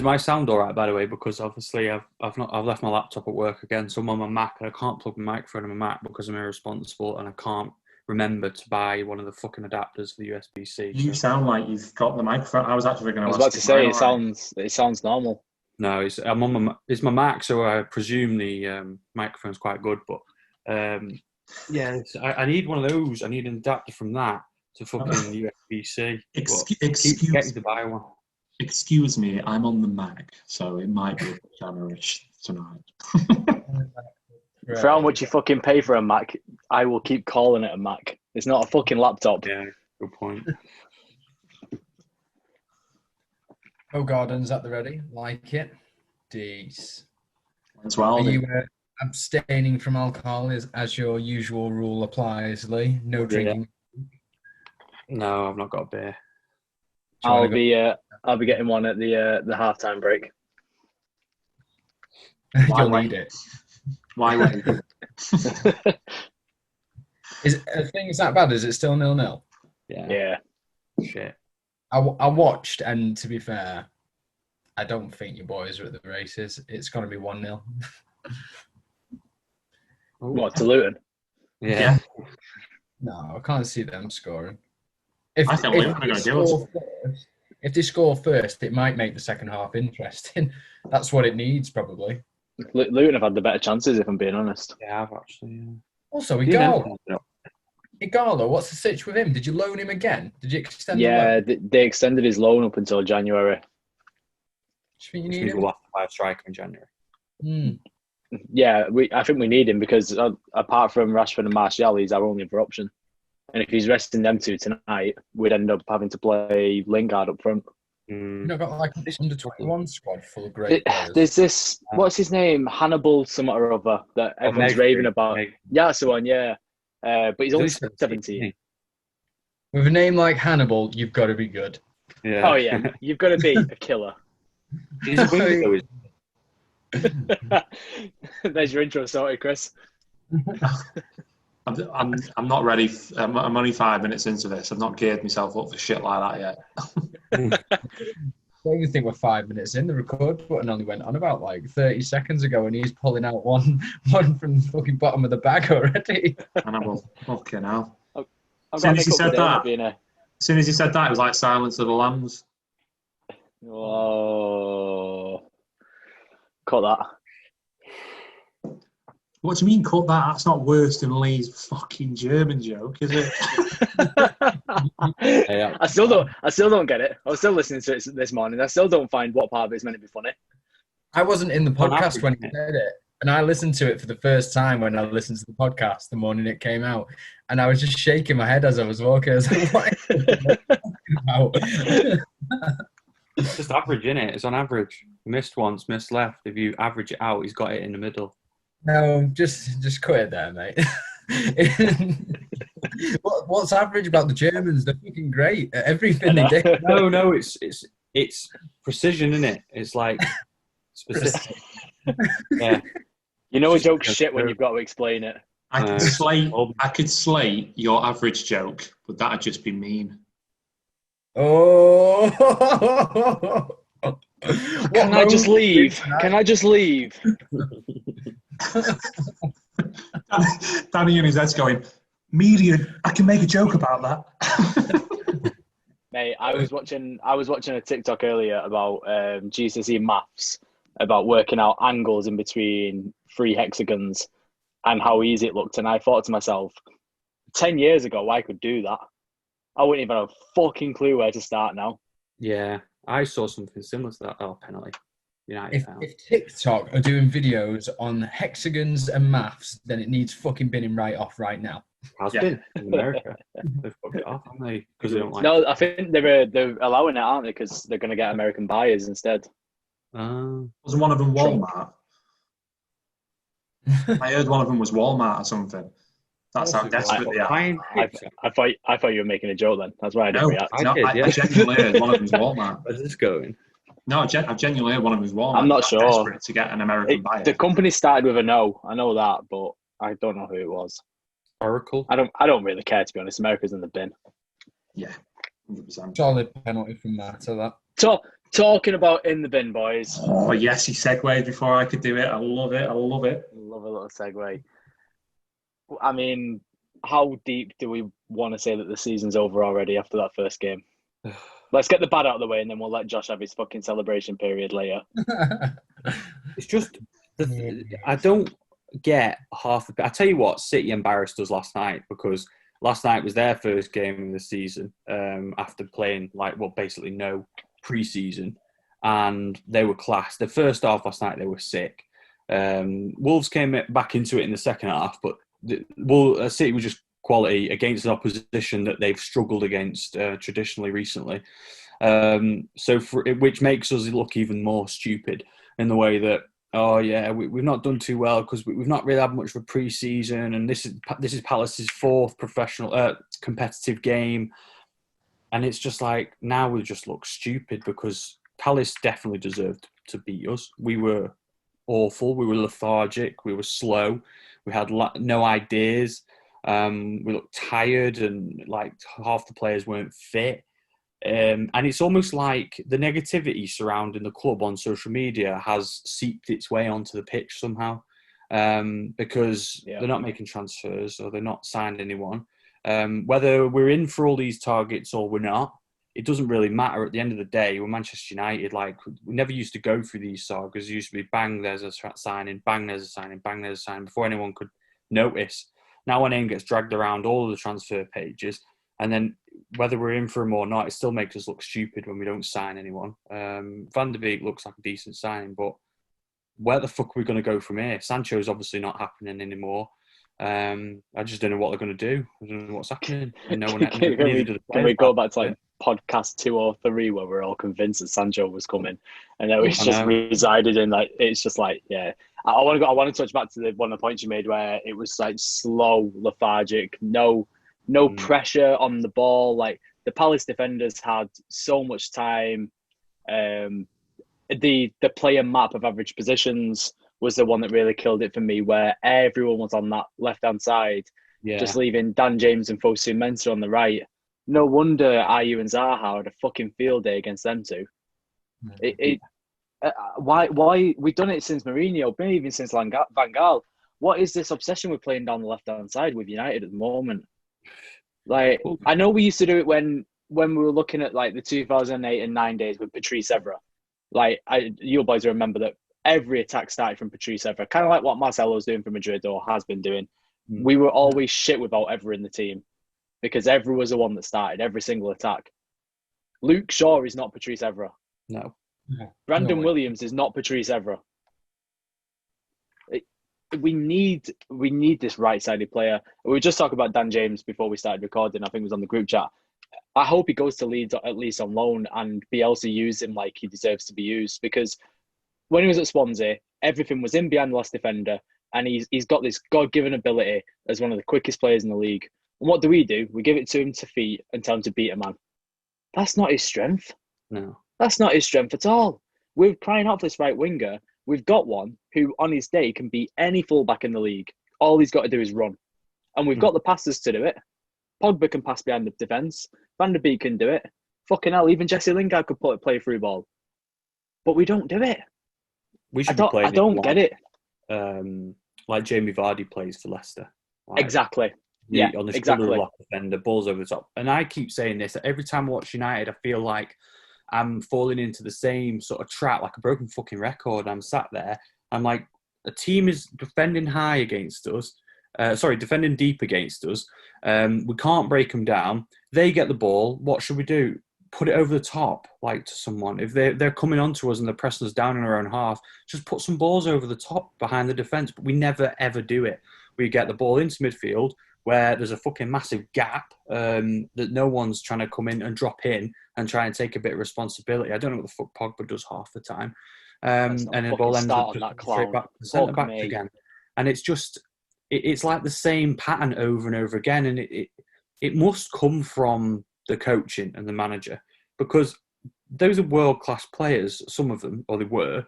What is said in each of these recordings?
my sound all right, by the way? Because obviously I've left my laptop at work again, so I'm on my Mac and I can't plug my microphone in my Mac because I'm irresponsible and I can't remember to buy one of the fucking adapters for the USB-C. You sound like you've got the microphone. I was actually going to. I was about to say it sounds normal. No, it's my Mac, so I presume the microphone's quite good. But I need one of those. I need an adapter from that to fucking USB-C. Keep getting to buy one. Excuse me, I'm on the Mac, so it might be January-ish tonight. For how much you fucking pay for a Mac, I will keep calling it a Mac. It's not a fucking laptop. Yeah, good point. Oh, Gordon's at the ready. Like it. Deez. As well. Are you abstaining from alcohol as your usual rule applies, Lee? No drinking. No, I've not got a beer. I'll be getting one at the halftime break. You'll need it. Why wait? Is things that bad? Is it still 0-0? Yeah. Shit. I watched, and to be fair, I don't think your boys are at the races. It's going to be 1-0. What, to Luton? Yeah. No, I can't see them scoring. I think Luton are going to do it. If they score first, it might make the second half interesting. That's what it needs, probably. Luton have had the better chances, if I'm being honest. Yeah, I've actually. Yeah. Also, Igalo, what's the sitch with him? Did you loan him again? Did you extend him? Yeah, they extended his loan up until January. Do you think you need him? We'll have to buy a striker in January. Yeah, I think we need him because apart from Rashford and Martial, he's our only other option. And if he's resting them two tonight, we'd end up having to play Lingard up front. You've not got like this under-21 squad full of great players. There's this, what's his name? Hannibal something or other that everyone's raving about. Yeah, that's the one, yeah. But he's only 17. With a name like Hannibal, you've got to be good. Yeah. Oh, yeah. You've got to be a killer. He's a winger, though. There's your intro sorted, Chris. I'm not ready. I'm only 5 minutes into this. I've not geared myself up for shit like that yet. Don't you think we're 5 minutes in? The record button only went on about like 30 seconds ago, and he's pulling out one from the fucking bottom of the bag already. Hannibal, fucking hell. As soon as he said that, it was like Silence of the Lambs. Oh, cut that. What do you mean, cut that? That's not worse than Lee's fucking German joke, is it? Yeah. I still don't get it. I was still listening to it this morning. I still don't find what part of it's meant to be funny. I wasn't in the podcast when he said it, and I listened to it for the first time when I listened to the podcast the morning it came out, and I was just shaking my head as I was walking. I was like, what are you talking about? It's just average, innit? It's on average. Missed once, missed left. If you average it out, he's got it in the middle. No, just cut it there, mate. What's average about the Germans? They're fucking great at everything they do. No, it's precision, isn't it? It's like specific. Yeah. You know a joke's shit when you've got to explain it. I could slate your average joke, but that'd just be mean. Oh. Can I just leave? Can I just leave? Danny in his head's going, media, I can make a joke about that. Mate, I was watching a TikTok earlier about GCSE maths, about working out angles in between 3 hexagons and how easy it looked. And I thought to myself, 10 years ago, I could do that. I wouldn't even have a fucking clue where to start now. Yeah, I saw something similar to that. Oh, penalty. If TikTok are doing videos on hexagons and maths, then it needs fucking binning right off right now. Has been in America. They've fucked it off, haven't they? Because they don't like. No, I think they're allowing it, aren't they? Because they're going to get American buyers instead. Wasn't one of them Walmart? I heard one of them was Walmart or something. That's how desperate they are. I thought you were making a joke then. That's why I didn't react. I genuinely heard one of them's Walmart. Where's this going? No, I've genuinely heard one of them's Walmart. I'm not sure. Desperate to get an American buyer. The company started with a no. I know that, but I don't know who it was. Oracle. I don't really care, to be honest. America's in the bin. Yeah, 100%. Solid penalty from that to that. Talking about in the bin, boys. Oh, yes, he segued before I could do it. I love it. I love it. Love a little segue. I mean, how deep do we want to say that the season's over already after that first game? Let's get the bad out of the way, and then we'll let Josh have his fucking celebration period later. It's just, I don't get half the... I tell you what, City embarrassed us last night, because last night was their first game of the season after playing, basically no pre-season, and they were class. The first half last night, they were sick. Wolves came back into it in the second half, but City was just quality against an opposition that they've struggled against traditionally recently. Which makes us look even more stupid in the way that, we've not done too well because we've not really had much of a pre-season, and this is Palace's fourth professional competitive game, and it's just like, now we just look stupid because Palace definitely deserved to beat us. We were awful. We were lethargic. We were slow. We had no ideas. We looked tired, and half the players weren't fit. And it's almost like the negativity surrounding the club on social media has seeped its way onto the pitch somehow, because they're not making transfers or they're not signing anyone. Whether we're in for all these targets or we're not, it doesn't really matter. At the end of the day, we're Manchester United. We never used to go through these sagas. It used to be bang, there's a signing, bang, there's a signing, bang, there's a signing, before anyone could notice. Now our name gets dragged around all of the transfer pages, and then whether we're in for them or not, it still makes us look stupid when we don't sign anyone. Van der Beek looks like a decent signing, but where the fuck are we going to go from here? Sancho's obviously not happening anymore. I just don't know what they're going to do. I don't know what's happening. Can we go back to podcast 203 where we're all convinced that Sancho was coming, and then it's just resided in it's just I want to touch back to one of the points you made where it was slow, lethargic, no pressure on the ball. The Palace defenders had so much time. The player map of average positions was the one that really killed it for me, where everyone was on that left-hand side, just leaving Dan James and Fosu Mensah on the right. No wonder Ayew and Zaha had a fucking field day against them two. Why we've done it since Mourinho, maybe even since Van Gaal. What is this obsession with playing down the left-hand side with United at the moment? I know we used to do it when we were looking at the 2008 and 9 days with Patrice Evra. You boys remember that every attack started from Patrice Evra, kind of like what Marcelo's doing for Madrid or has been doing. We were always shit without Evra in the team because Evra was the one that started every single attack. Luke Shaw is not Patrice Evra. No. Brandon Williams is not Patrice Evra. We need this right-sided player. We were just talking about Dan James before we started recording. I think it was on the group chat. I hope he goes to Leeds at least on loan, and Bielsa used him like he deserves to be used, because when he was at Swansea, everything was in behind the last defender, and he's got this God-given ability as one of the quickest players in the league. And what do? We give it to him to feet and tell him to beat a man. That's not his strength. No. That's not his strength at all. We're crying out for this right winger. We've got one who, on his day, can beat any fullback in the league. All he's got to do is run. And we've got the passes to do it. Pogba can pass behind the defence. Van der Beek can do it. Fucking hell, even Jesse Lingard could play through ball. But we don't do it. I don't get it. Like Jamie Vardy plays for Leicester. Exactly. On the shoulder of the defender, balls over the top. And I keep saying this, that every time I watch United, I feel like I'm falling into the same sort of trap, like a broken fucking record. I'm sat there. I'm like, a team is defending high against us. Defending deep against us. We can't break them down. They get the ball. What should we do? Put it over the top, to someone. If they're coming onto us and they're pressing us down in our own half, just put some balls over the top behind the defence. But we never, ever do it. We get the ball into midfield where there's a fucking massive gap that no one's trying to come in and drop in and try and take a bit of responsibility. I don't know what the fuck Pogba does half the time. And the ball ends up straight back to the centre-back again. And it's just... It's like the same pattern over and over again, and it must come from the coaching and the manager, because those are world-class players, some of them, or they were.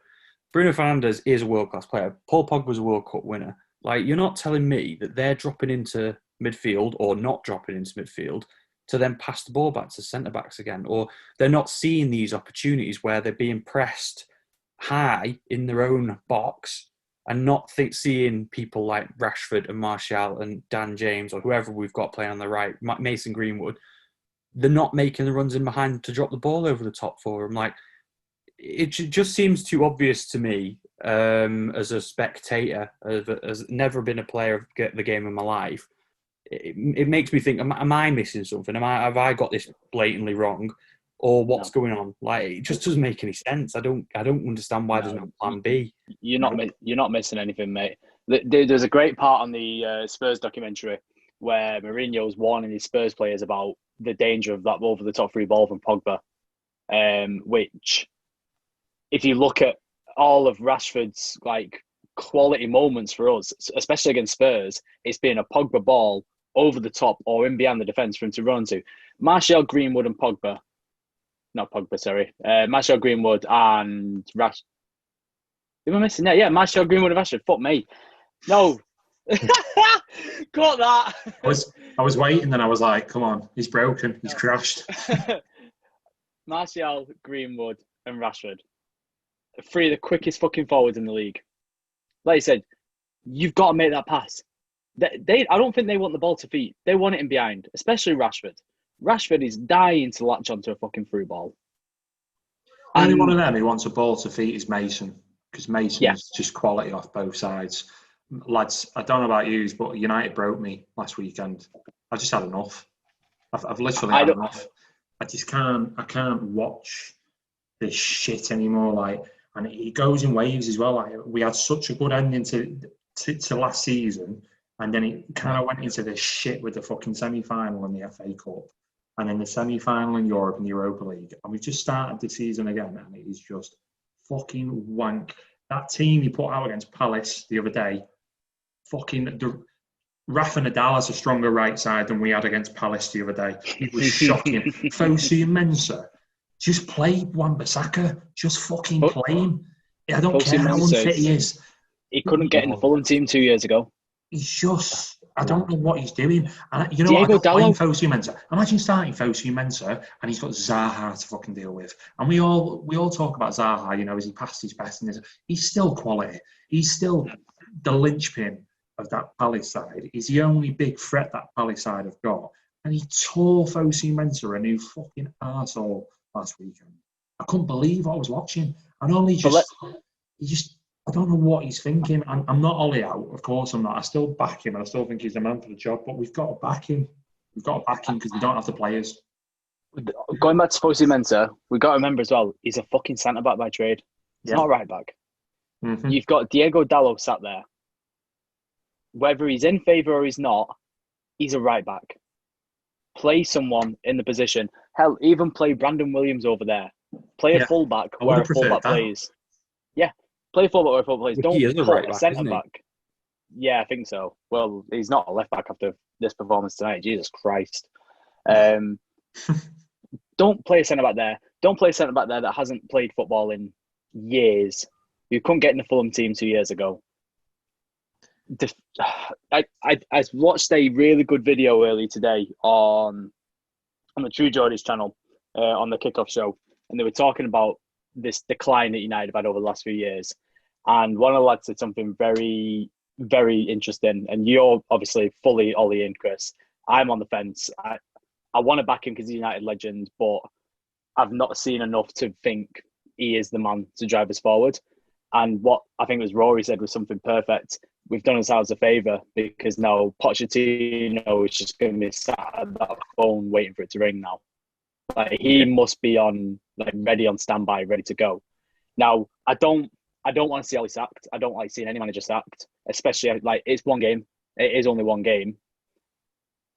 Bruno Fernandes is a world-class player. Paul Pogba's a World Cup winner. You're not telling me that they're dropping into midfield or not dropping into midfield to then pass the ball back to centre-backs again. Or they're not seeing these opportunities where they're being pressed high in their own box and not seeing people like Rashford and Martial and Dan James or whoever we've got playing on the right, Mason Greenwood. They're not making the runs in behind to drop the ball over the top for them. Like, it just seems too obvious to me as a spectator, as never been a player of the game in my life. It makes me think: am I missing something? Have I got this blatantly wrong, or what's going on? Like, it just doesn't make any sense. I don't understand why there's no plan B. You're not missing anything, mate. There's a great part on the Spurs documentary where Mourinho's warning his Spurs players about the danger of that over the top free ball from Pogba, which, if you look at all of Rashford's like quality moments for us, especially against Spurs, it's been a Pogba ball over the top or in behind the defence for him to run to. Martial, Greenwood and Pogba. Not Pogba, sorry. Martial, Greenwood and Rashford. Am I missing that? Yeah, Martial, Greenwood and Rashford. Fuck me. No. Got that. I was waiting, then I was like, come on, he's broken, he's crashed. Martial, Greenwood and Rashford. 3 of the quickest fucking forwards in the league. Like you said, you've got to make that pass. I don't think they want the ball to feet. They want it in behind, especially Rashford. Rashford is dying to latch onto a fucking through ball. The only one of them who wants a ball to feet is Mason, because Mason's just quality off both sides. Lads, I don't know about you, but United broke me last weekend. I just had enough. I've literally had enough. I can't watch this shit anymore. Like, and it goes in waves as well. Like, we had such a good ending to last season, and then it kind of went into this shit with the fucking semi-final in the FA Cup, and then the semi-final in Europe and the Europa League. And we've just started the season again, and it is just fucking wank. That team you put out against Palace the other day, Rafa Nadal has a stronger right side than we had against Palace the other day. It was shocking. Fosu Mensah, just play Wan-Bissaka. Just fucking play him. I don't care how unfit he is. He couldn't get in the Fulham team 2 years ago. He's just, I don't know what he's doing. And you know Diego what? I don't blame Dalot. Fosu Mensah. Imagine starting Fosu Mensah and he's got Zaha to fucking deal with. And we all talk about Zaha, you know, is he past his best? And he's still quality. He's still the linchpin of that Palace side. He's the only big threat that Palace side have got. And he tore Fosu Mensah a new fucking arsehole last weekend. I couldn't believe what I was watching. And only just, I don't know what he's thinking. I'm not Ollie out, of course I'm not. I still back him. I still think he's the man for the job. But we've got to back him. We've got to back him because we don't have the players. Going back to Fosu Mensah, we've got to remember as well, he's a fucking centre-back by trade. He's not a right-back. Mm-hmm. You've got Diego Dalot sat there. Whether he's in favour or he's not, he's a right-back. Play someone in the position. Hell, even play Brandon Williams over there. Play a full-back where a full-back plays. Yeah, play a full-back where a full-back plays. Don't put a centre-back. Yeah, I think so. Well, he's not a left-back after this performance tonight. Jesus Christ. Don't play a centre-back there. Don't play a centre-back there that hasn't played football in years. You couldn't get in the Fulham team 2 years ago. I watched a really good video early today on the True Geordies channel on the Kickoff show, and they were talking about this decline that United have had over the last few years. And one of the lads said something very, very interesting. And you're obviously fully Ollie in, Chris. I'm on the fence. I want to back him because he's a United legend, but I've not seen enough to think he is the man to drive us forward. And what I think was Rory said was something perfect. We've done ourselves a favour because now Pochettino is just going to be sat at that phone waiting for it to ring now. Like, he must be on, like, ready on standby, ready to go. Now, I don't want to see Ollie sacked. I don't like seeing any manager sacked, especially, like, it's one game. It is only one game.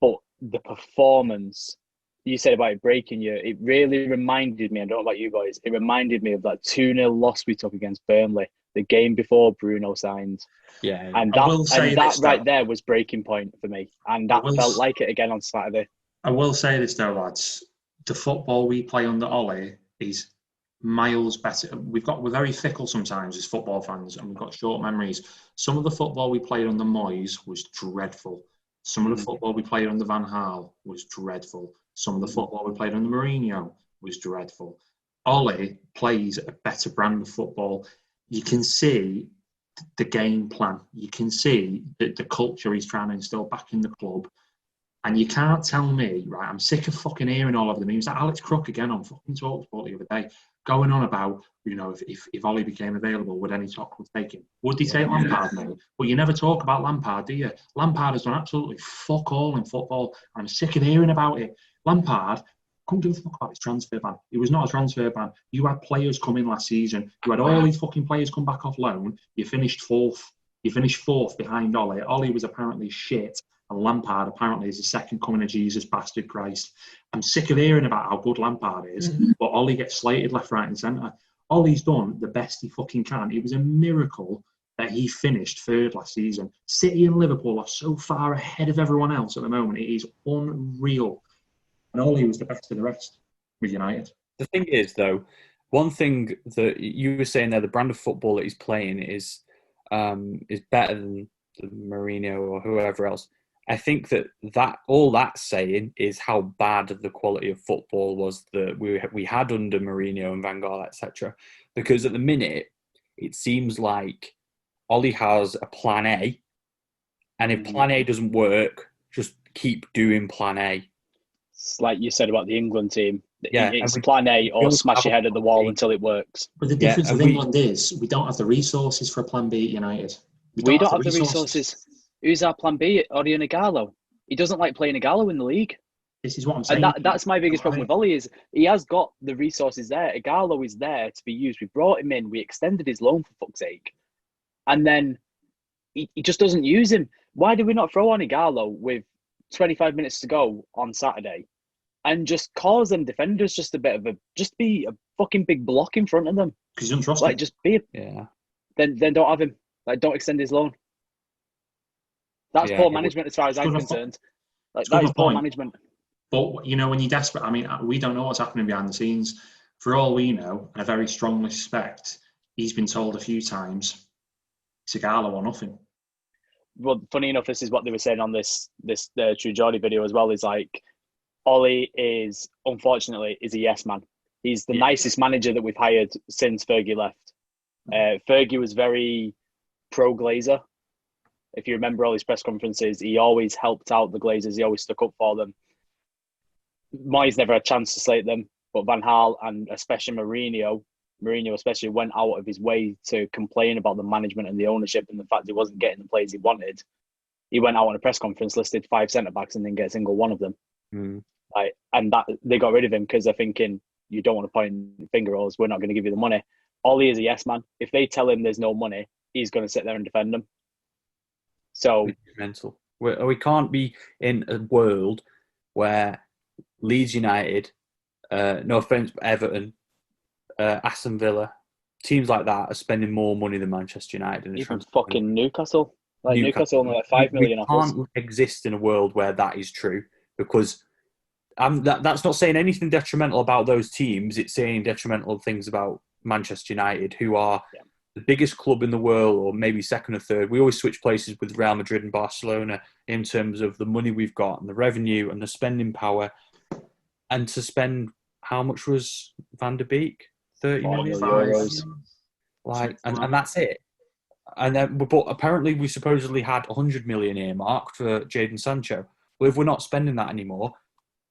But the performance, you said about it breaking you, it really reminded me, I don't know about you guys, it reminded me of that 2-0 loss we took against Burnley, the game before Bruno signed. Yeah. And that right there was breaking point for me. And that felt like it again on Saturday. I will say this though, lads. The football we play under Ollie is miles better. We're very fickle sometimes as football fans, and we've got short memories. Some of the football we played under Moyes was dreadful. Some of the football we played under Van Gaal was dreadful. Some of the football we played under Mourinho was dreadful. Ollie plays a better brand of football. You can see the game plan. You can see the culture he's trying to instill back in the club. And you can't tell me, right, I'm sick of fucking hearing all of the memes. Like Alex Crook again on fucking TalkSport the other day, going on about, if Ollie became available, would any top club take him? Would he take Lampard, mate? But you never talk about Lampard, do you? Lampard has done absolutely fuck all in football. And I'm sick of hearing about it. Lampard couldn't give a fuck about his transfer ban. It was not a transfer ban. You had players come in last season. You had all these fucking players come back off loan. You finished fourth. You finished fourth behind Ollie. Ollie was apparently shit. And Lampard apparently is the second coming of Jesus bastard Christ. I'm sick of hearing about how good Lampard is, but Ollie gets slated left, right and centre. Ollie's done the best he fucking can. It was a miracle that he finished third last season. City and Liverpool are so far ahead of everyone else at the moment. It is unreal. And Ollie was the best of the rest with United. The thing is, though, one thing that you were saying there, the brand of football that he's playing is better than the Mourinho or whoever else. I think that all that's saying is how bad the quality of football was that we had under Mourinho and Van Gaal, etc. Because at the minute, it seems like Ollie has a plan A, and if plan A doesn't work, just keep doing plan A. It's like you said about the England team. Yeah, it's plan A or smash your head at the wall until it works. But the difference with England is we don't have the resources for a plan B at United. We don't have the resources. Who's our plan B? Odion Ighalo. He doesn't like playing Ighalo in the league. This is what I'm saying. And that's my biggest problem with Ollie is he has got the resources there. Ighalo is there to be used. We brought him in. We extended his loan for fuck's sake. And then he just doesn't use him. Why did we not throw on Ighalo with 25 minutes to go on Saturday and just cause them defenders just be a fucking big block in front of them? Because you don't trust him. Just be Then don't have him. Don't extend his loan. That's poor management as far as I'm concerned. That is poor management. But, when you're desperate, we don't know what's happening behind the scenes. For all we know, and I very strongly suspect, he's been told a few times, Ighalo or nothing. Well, funny enough, this is what they were saying on this True Geordie video as well, is like, Ollie is, unfortunately, is a yes man. He's the nicest manager that we've hired since Fergie left. Fergie was very pro-Glazer. If you remember all his press conferences, he always helped out the Glazers. He always stuck up for them. Moyes never had a chance to slate them, but Van Gaal and especially Mourinho especially went out of his way to complain about the management and the ownership and the fact he wasn't getting the players he wanted. He went out on a press conference, listed 5 centre-backs and didn't get a single one of them. And that they got rid of him because they're thinking, you don't want to point finger holes, we're not going to give you the money. Ollie is a yes man. If they tell him there's no money, he's going to sit there and defend them. So mental. We can't be in a world where Leeds United, no offence, but Everton, Aston Villa, teams like that are spending more money than Manchester United. And even fucking Newcastle. Newcastle only like 5 million off us. Can't exist in a world where that is true, because that's not saying anything detrimental about those teams. It's saying detrimental things about Manchester United, who are the biggest club in the world, or maybe second or third. We always switch places with Real Madrid and Barcelona in terms of the money we've got and the revenue and the spending power. And to spend, how much was Van der Beek? 30 million euros. And that's it. And then, but apparently we supposedly had 100 million earmarked for Jadon Sancho. Well, if we're not spending that anymore,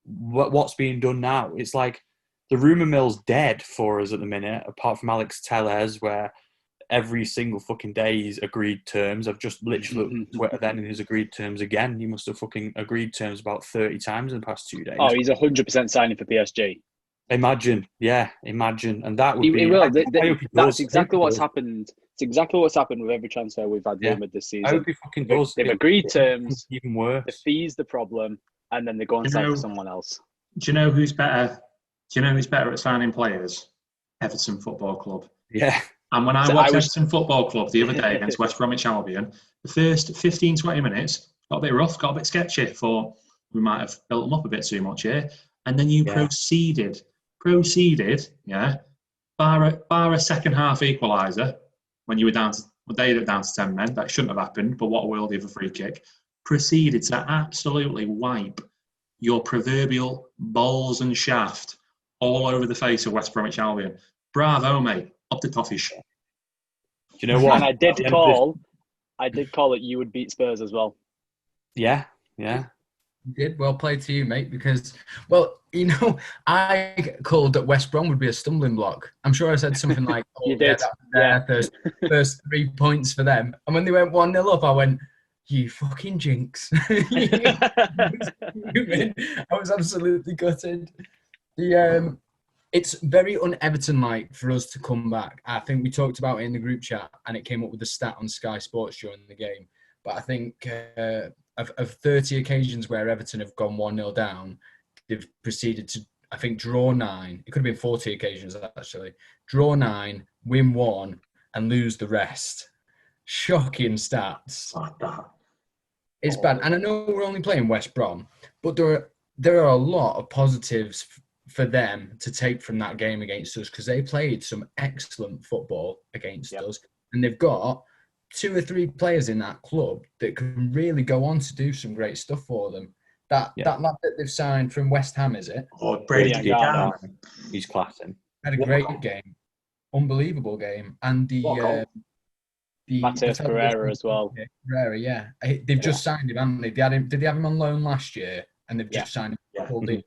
what's being done now? It's like the rumour mill's dead for us at the minute, apart from Alex Tellez, where every single fucking day he's agreed terms. I've just literally looked then in his agreed terms again. He must have fucking agreed terms about 30 times in the past 2 days. Oh, he's 100% signing for PSG. Imagine. And that would be... He will. That's exactly what's happened. It's exactly what's happened with every transfer we've had rumoured this season. I hope he fucking does. They've agreed terms. Even worse. The fee's the problem, and then they go and sign for someone else. Do you know who's better? Do you know who's better at signing players? Everton Football Club. Yeah. And when I watched Everton Football Club the other day against West Bromwich Albion, the first 15, 20 minutes got a bit rough, got a bit sketchy. Thought we might have built them up a bit too much here. And then you proceeded, bar a second half equaliser when you were down to 10 men. That shouldn't have happened, but what a worldie of a free kick. Proceeded to absolutely wipe your proverbial balls and shaft all over the face of West Bromwich Albion. Bravo, mate. Up the toffees. Do you know what? And I did call that you would beat Spurs as well. Yeah. You did. Well played to you, mate, because, well, I called that West Brom would be a stumbling block. I'm sure I said something like, You did. First 3 points for them. And when they went 1-0 up, I went, you fucking jinx. I was absolutely gutted. It's very un-Everton-like for us to come back. I think we talked about it in the group chat, and it came up with the stat on Sky Sports during the game. But I think of 30 occasions where Everton have gone 1-0 down, they've proceeded to, I think, draw 9. It could have been 40 occasions, actually. Draw 9, win 1, and lose the rest. Shocking stats. It's bad. And I know we're only playing West Brom, but there are a lot of positives for them to take from that game against us, because they played some excellent football against us, and they've got 2 or 3 players in that club that can really go on to do some great stuff for them. That lad that they've signed from West Ham, is it? Oh, Brady Garner. He's classing. Had a great game. Unbelievable game. And the Mateus Pereira as well. Pereira, yeah. They've just signed him, haven't they? Did they have him on loan last year? And they've just signed him. Yeah.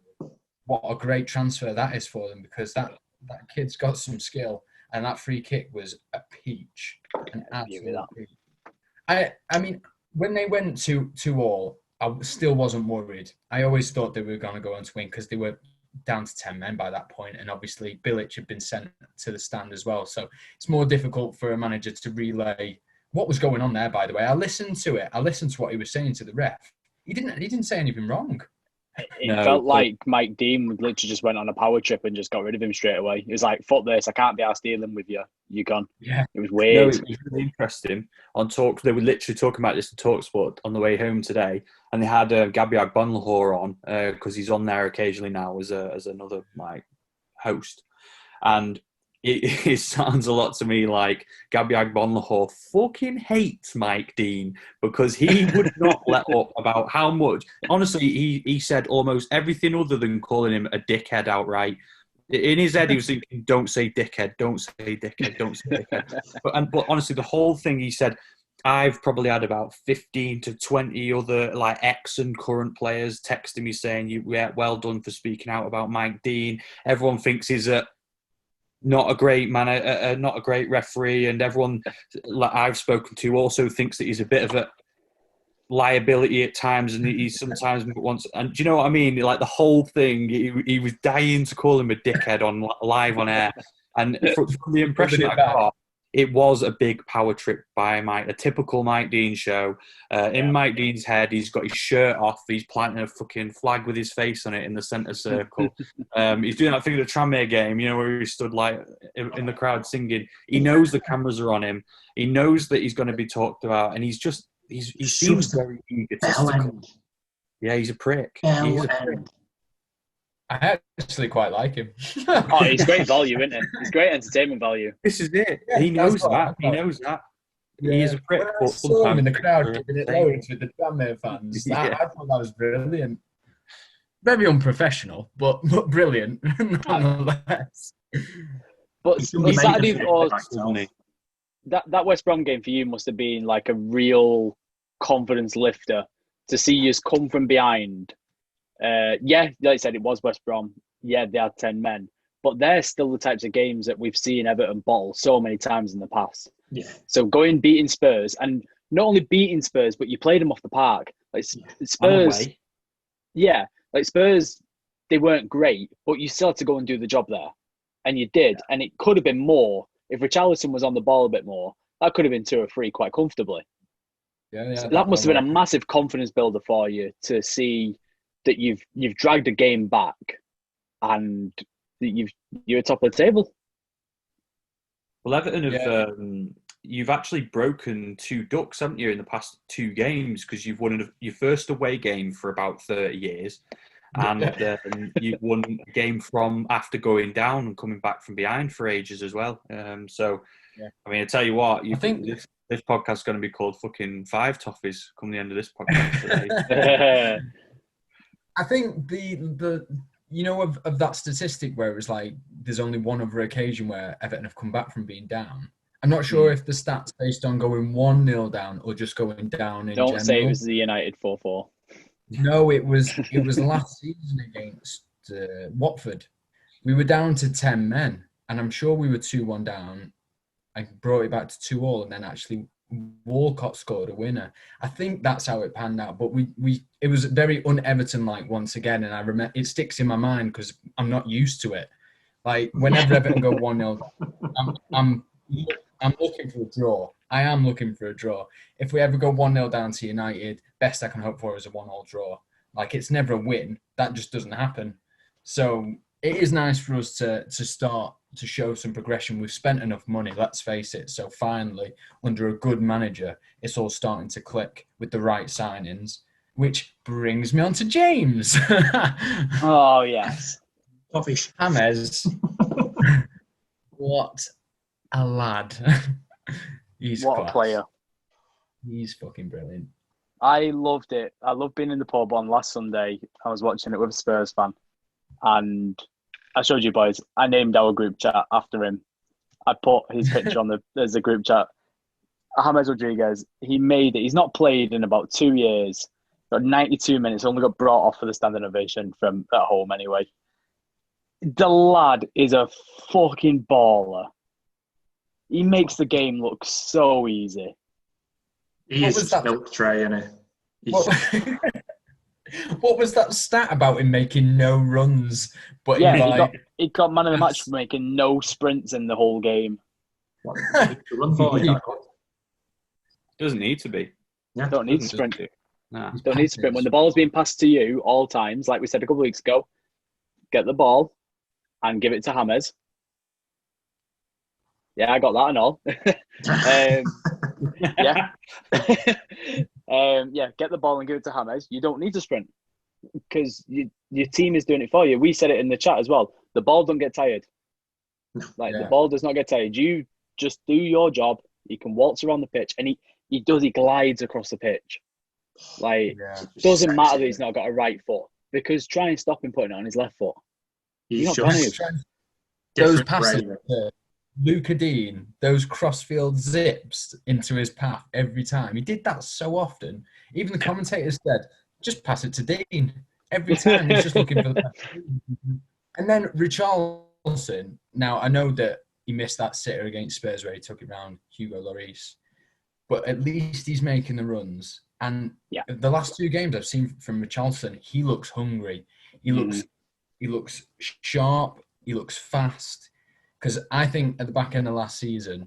What a great transfer that is for them, because that kid's got some skill, and that free kick was a peach. An absolute peach. I mean, when they went to all, I still wasn't worried. I always thought they were going to go on to win, because they were down to 10 men by that point, and obviously Bilic had been sent to the stand as well. So it's more difficult for a manager to relay what was going on there. By the way, I listened to it. I listened to what he was saying to the ref. He didn't say anything wrong. It felt like Mike Dean literally just went on a power trip and just got rid of him straight away. He was like, fuck this, I can't be arsed dealing with you. You gone. Yeah. It was weird. No, it was really interesting. On Talk, they were literally talking about this in TalkSport on the way home today, and they had Gabriel Bonlahor on, because he's on there occasionally now as another host. And it sounds a lot to me like Gabriel Bonlahor fucking hates Mike Dean, because he would not let up about how much. Honestly, he said almost everything other than calling him a dickhead outright. In his head, he was thinking, don't say dickhead, don't say dickhead, don't say dickhead. But honestly, the whole thing, he said, I've probably had about 15 to 20 other ex and current players texting me saying, well done for speaking out about Mike Dean. Everyone thinks he's not a great man, not a great referee, and everyone I've spoken to also thinks that he's a bit of a liability at times, and he sometimes wants. And do you know what I mean? Like the whole thing, he was dying to call him a dickhead on live on air, and from the impression I got, it was a big power trip by Mike, a typical Mike Dean show. In Mike Dean's head, he's got his shirt off. He's planting a fucking flag with his face on it in the centre circle. He's doing that thing at the Tranmere game, where he stood in the crowd singing. He knows the cameras are on him. He knows that he's going to be talked about, and he seems very egotistical. Yeah, he's a prick. He's a prick. I actually quite like him. Oh, he's great value, isn't he? He's great entertainment value. This is it. Yeah, he knows that. He knows that. Yeah. He is a prick. When I saw him in the crowd giving it loads with the Tranmere fans, I thought that was brilliant. Very unprofessional, but brilliant nonetheless. But Saturday, that West Brom game for you must have been like a real confidence lifter to see you come from behind. Like I said, it was West Brom. Yeah, they had 10 men. But they're still the types of games that we've seen Everton bottle so many times in the past. Yeah. So going beating Spurs, and not only beating Spurs, but you played them off the park. Spurs, Spurs, they weren't great, but you still had to go and do the job there. And you did. Yeah. And it could have been more. If Richarlison was on the ball a bit more, that could have been 2 or 3 quite comfortably. So that must have been a massive confidence builder for you to see that you've dragged a game back and that you're top of the table. Well, Everton have you've actually broken 2 ducks, haven't you, in the past 2 games, because you've won your first away game for about 30 years, and you've won a game from after going down and coming back from behind for ages as well. I mean, I tell you what, I think this podcast is going to be called fucking 5 Toffees come the end of this podcast. I think the of that statistic where it was like there's only one other occasion where Everton have come back from being down. I'm not sure if the stats based on going 1-0 down or just going down in general. Don't say it was the United 4-4. No, it was last season against Watford. We were down to 10 men, and I'm sure we were 2-1 down. I brought it back to 2-2, and then actually Walcott scored a winner. I think that's how it panned out. But it was very un-Everton-like once again, and I remember it sticks in my mind because I'm not used to it. Like whenever Everton go 1-0, I'm looking for a draw. I am looking for a draw. If we ever go 1-0 down to United, best I can hope for is a 1-1 draw. Like it's never a win. That just doesn't happen. So it is nice for us to start to show some progression. We've spent enough money, let's face it. So finally, under a good manager, it's all starting to click with the right signings, which brings me on to James. Oh, yes. James. What a lad. He's what class. A player. He's fucking brilliant. I loved it. I loved being in the pub on last Sunday. I was watching it with a Spurs fan. And I showed you boys, I named our group chat after him. I put his picture on there's a group chat. James Rodriguez, he made it. He's not played in about 2 years. Got 92 minutes, only got brought off for the standing ovation from at home anyway. The lad is a fucking baller. He makes the game look so easy. He is a milk tray, isn't he? What was that stat about him making no runs? But he got man of the match for making no sprints in the whole game. Doesn't need to be. Yeah, don't need to sprint. Nah. Don't need to sprint. When the ball's being passed to you all times, like we said a couple of weeks ago, get the ball and give it to James. Yeah, I got that and all. Get the ball and give it to James. You don't need to sprint because your team is doing it for you. We said it in the chat as well. The ball don't get tired. The ball does not get tired. You just do your job. You can waltz around the pitch, and he glides across the pitch. Doesn't matter that he's not got a right foot because try and stop him putting it on his left foot. He's just those passes. Luca Dean, those crossfield zips into his path every time. He did that so often. Even the commentators said, just pass it to Dean. Every time he's just looking for the pass. And then Richarlison, now I know that he missed that sitter against Spurs where he took it round Hugo Lloris, but at least he's making the runs. And the last 2 games I've seen from Richarlison, he looks hungry. He looks sharp. He looks fast. Because I think at the back end of last season,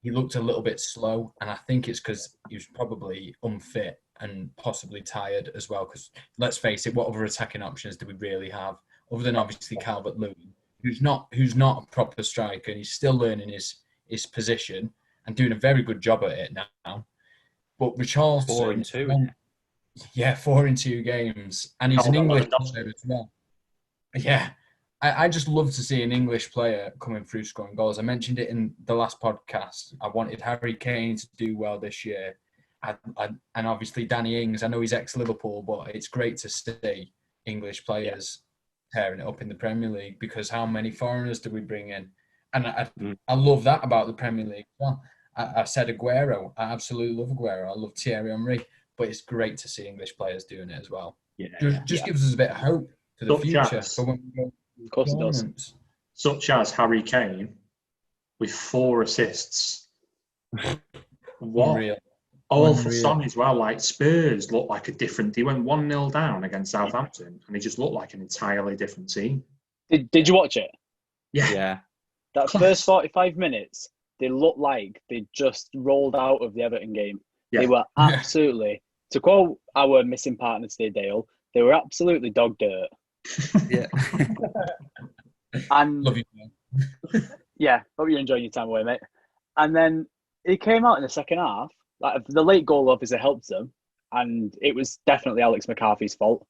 he looked a little bit slow. And I think it's because he was probably unfit and possibly tired as well. Because let's face it, what other attacking options do we really have? Other than obviously Calvert-Lewin, who's not a proper striker. And he's still learning his position and doing a very good job at it now. But Richarlison... 4 in 2. Yeah, 4 in 2 games. And he's an English player as well. Yeah. I just love to see an English player coming through scoring goals. I mentioned it in the last podcast. I wanted Harry Kane to do well this year. And obviously Danny Ings, I know he's ex-Liverpool, but it's great to see English players tearing it up in the Premier League because how many foreigners do we bring in? And I love that about the Premier League. Well, I said Aguero. I absolutely love Aguero. I love Thierry Henry. But it's great to see English players doing it as well. Just gives us a bit of hope for the future. For when we go. Of course it does. Such as Harry Kane with 4 assists. What? Unreal. For Son as well. Like Spurs looked like a different. He went 1-0 down against Southampton, and he just looked like an entirely different team. Did you watch it? Yeah. That first 45 minutes, they looked like they just rolled out of the Everton game. Yeah. They were absolutely, to quote our missing partner today, Dale, they were absolutely dog dirt. Yeah. And love you, man. Yeah, hope you're enjoying your time away, mate. And then it came out in the second half. Like the late goal obviously helped them, and it was definitely Alex McCarthy's fault.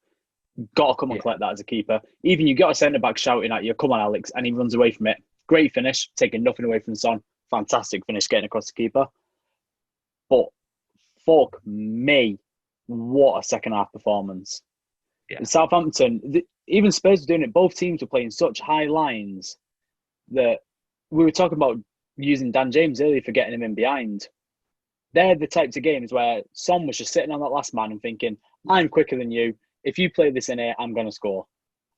Got to come and collect that as a keeper. Even you got a centre back shouting at you, "Come on, Alex!" and he runs away from it. Great finish, taking nothing away from Son. Fantastic finish, getting across the keeper. But fuck me, what a second half performance! Yeah. Southampton, even Spurs were doing it. Both teams were playing such high lines that we were talking about using Dan James earlier for getting him in behind. They're the types of games where Son was just sitting on that last man and thinking, I'm quicker than you. If you play this in here, I'm going to score.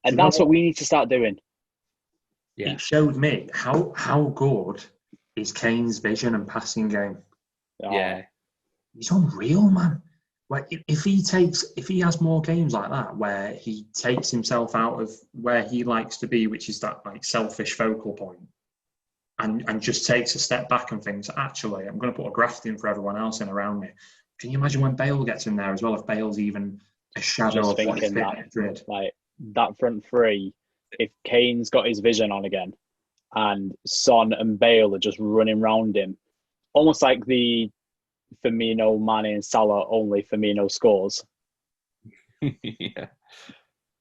And that's what we need to start doing. Yeah. It showed me how good is Kane's vision and passing game. Yeah. He's unreal, man. Like if he has more games like that where he takes himself out of where he likes to be, which is that like selfish focal point, and just takes a step back and thinks, actually, I'm going to put a graft in for everyone else in around me. Can you imagine when Bale gets in there as well? If Bale's even a shadow Just of what he's that, like that front three, if Kane's got his vision on again, and Son and Bale are just running round him, almost like the Firmino, Mane, and Salah. Only Firmino scores. Yeah.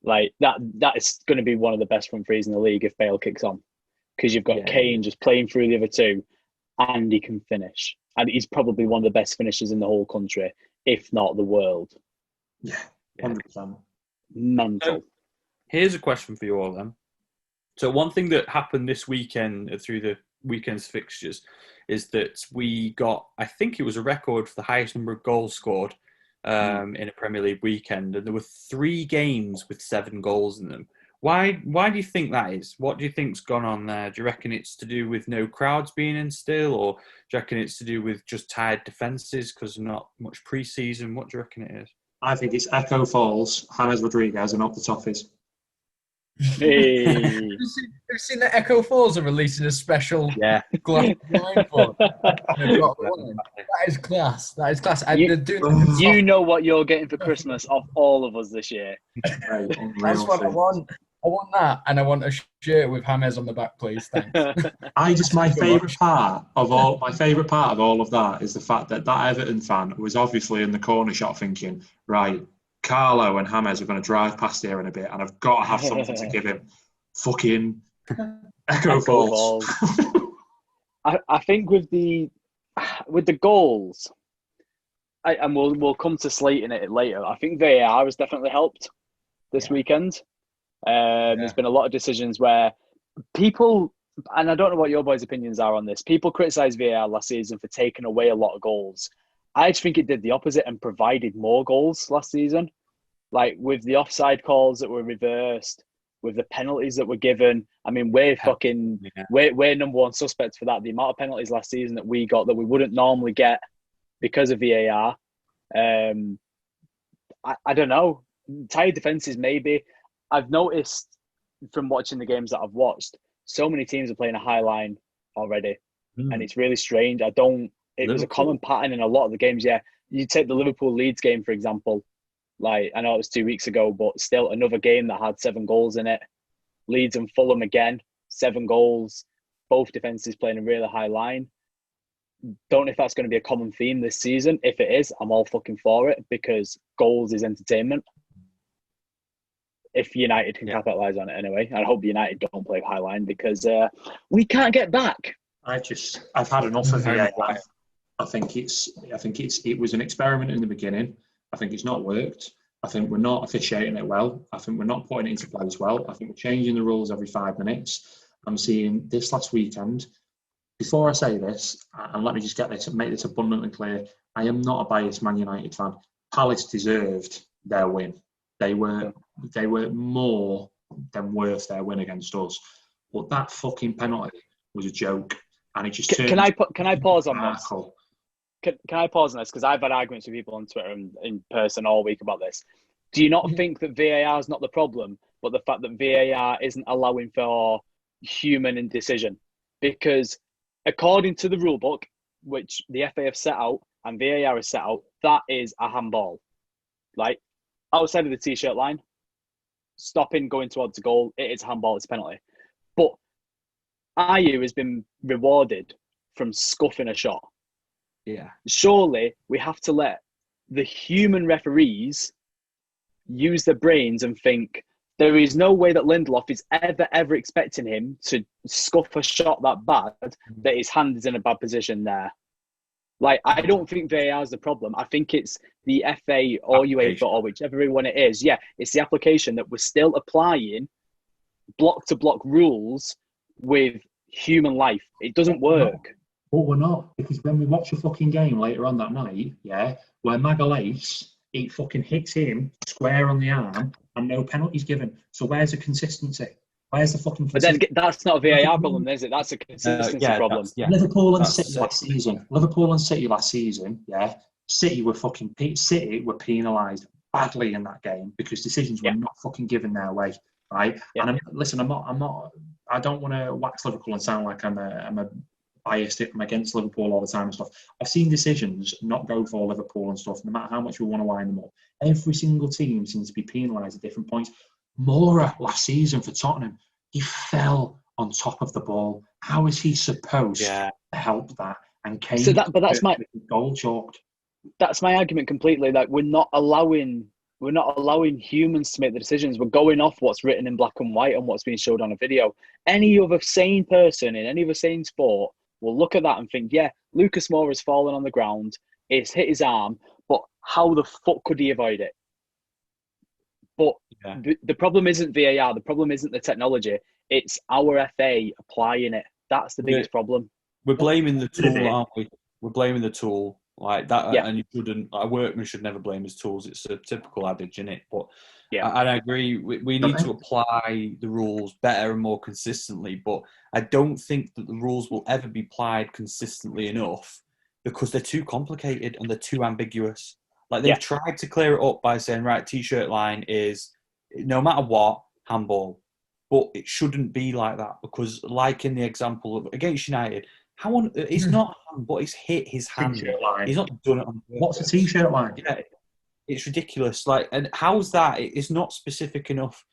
Like that is going to be one of the best front threes in the league if Bale kicks on, because you've got Kane just playing through the other two, and he can finish, and he's probably one of the best finishers in the whole country, if not the world. Yeah, 100%. Mental. Here's a question for you all then. So one thing that happened this weekend through the weekend's fixtures is that we got, I think it was a record for the highest number of goals scored in a Premier League weekend, and there were 3 games with 7 goals in them. Why do you think that is? What do you think's gone on there? Do you reckon it's to do with no crowds being in still, or do you reckon it's to do with just tired defences because not much pre-season? What do you reckon it is? I think it's Echo Falls, James Rodriguez, and up the Toffees. Hey. Have you seen that Echo Falls are releasing a special glass wine for? That is class. That is class. You know what you're getting for Christmas off all of us this year. That's what I want. I want that, and I want a shirt with James on the back, please. Thanks. My favourite part of all of that is the fact that Everton fan was obviously in the corner shot thinking, right, Carlo and James are going to drive past here in a bit, and I've got to have something to give him. Fucking Echo Falls. I think with the goals, and we'll come to slating it later. I think VAR has definitely helped this weekend. There's been a lot of decisions where people, and I don't know what your boys' opinions are on this, people criticised VAR last season for taking away a lot of goals. I just think it did the opposite and provided more goals last season. Like with the offside calls that were reversed, with the penalties that were given. I mean, we're number one suspects for that. The amount of penalties last season that we got that we wouldn't normally get because of VAR. I don't know. Tired defences, maybe. I've noticed from watching the games that I've watched, so many teams are playing a high line already. And it's really strange. It was a common pattern in a lot of the games. Yeah. You take the Liverpool-Leeds game, for example. Like, I know it was 2 weeks ago, but still another game that had 7 goals in it. Leeds and Fulham again, 7 goals. Both defences playing a really high line. Don't know if that's going to be a common theme this season. If it is, I'm all fucking for it, because goals is entertainment. If United can capitalise on it anyway. I hope United don't play high line, because we can't get back. I've had enough of VAR. I think it was an experiment in the beginning. I think it's not worked. I think we're not officiating it well. I think we're not putting it into place well. I think we're changing the rules every 5 minutes. I'm seeing this last weekend. Before I say this, and let me just make this abundantly clear, I am not a biased Man United fan. Palace deserved their win. They were more than worth their win against us. But that fucking penalty was a joke, and it just turned. Can I pause on this? Can I pause on this? Because I've had arguments with people on Twitter and in person all week about this. Do you not think that VAR is not the problem, but the fact that VAR isn't allowing for human indecision? Because according to the rule book, which the FA have set out and VAR has set out, that is a handball. Like, outside of the t-shirt line, stopping, going towards the goal, it is a handball, it's a penalty. But Ayew has been rewarded from scuffing a shot. Yeah. Surely we have to let the human referees use their brains and think there is no way that Lindelof is ever expecting him to scuff a shot that bad that his hand is in a bad position there. Like, I don't think VAR is the problem. I think it's the FA or UEFA or whichever one it is. Yeah, it's the application that we're still applying block-to-block rules with human life. It doesn't work. But we're not, because when we watch a fucking game later on that night, yeah, where Magalhaes, it fucking hits him square on the arm and no penalties given. So where's the consistency? Where's the fucking consistency? But then that's not a VAR problem, is it? That's a consistency problem. Liverpool and City last season. Liverpool and City last season, yeah. City were penalised badly in that game because decisions were not fucking given their way, right? Yeah. And I don't want to wax Liverpool and sound like I'm a biased. I'm against Liverpool all the time and stuff. I've seen decisions not go for Liverpool and stuff, no matter how much we want to wind them up. Every single team seems to be penalised at different points. Mora last season for Tottenham, he fell on top of the ball. How is he supposed to help that? And Kane, that's my goal chalked. That's my argument completely. Like we're not allowing humans to make the decisions. We're going off what's written in black and white and what's being showed on a video. Any other sane person in any other sane sport will look at that and think, yeah, Lucas Moura has fallen on the ground. It's hit his arm, but how the fuck could he avoid it? But the problem isn't VAR. The problem isn't the technology. It's our FA applying it. That's the biggest problem. We're blaming the tool, aren't we? We're blaming the tool like that, and you shouldn't. A workman should never blame his tools. it's a typical adage, isn't it? But and I agree. We need to apply the rules better and more consistently. But I don't think that the rules will ever be applied consistently enough because they're too complicated and they're too ambiguous. Like they've tried to clear it up by saying, right, t-shirt line is no matter what, handball. But it shouldn't be like that because, like in the example of against United, it's not handball. He's hit his hand. He's not done it on purpose. What's a t-shirt line? Yeah, it's ridiculous. Like, and how's that? It's not specific enough.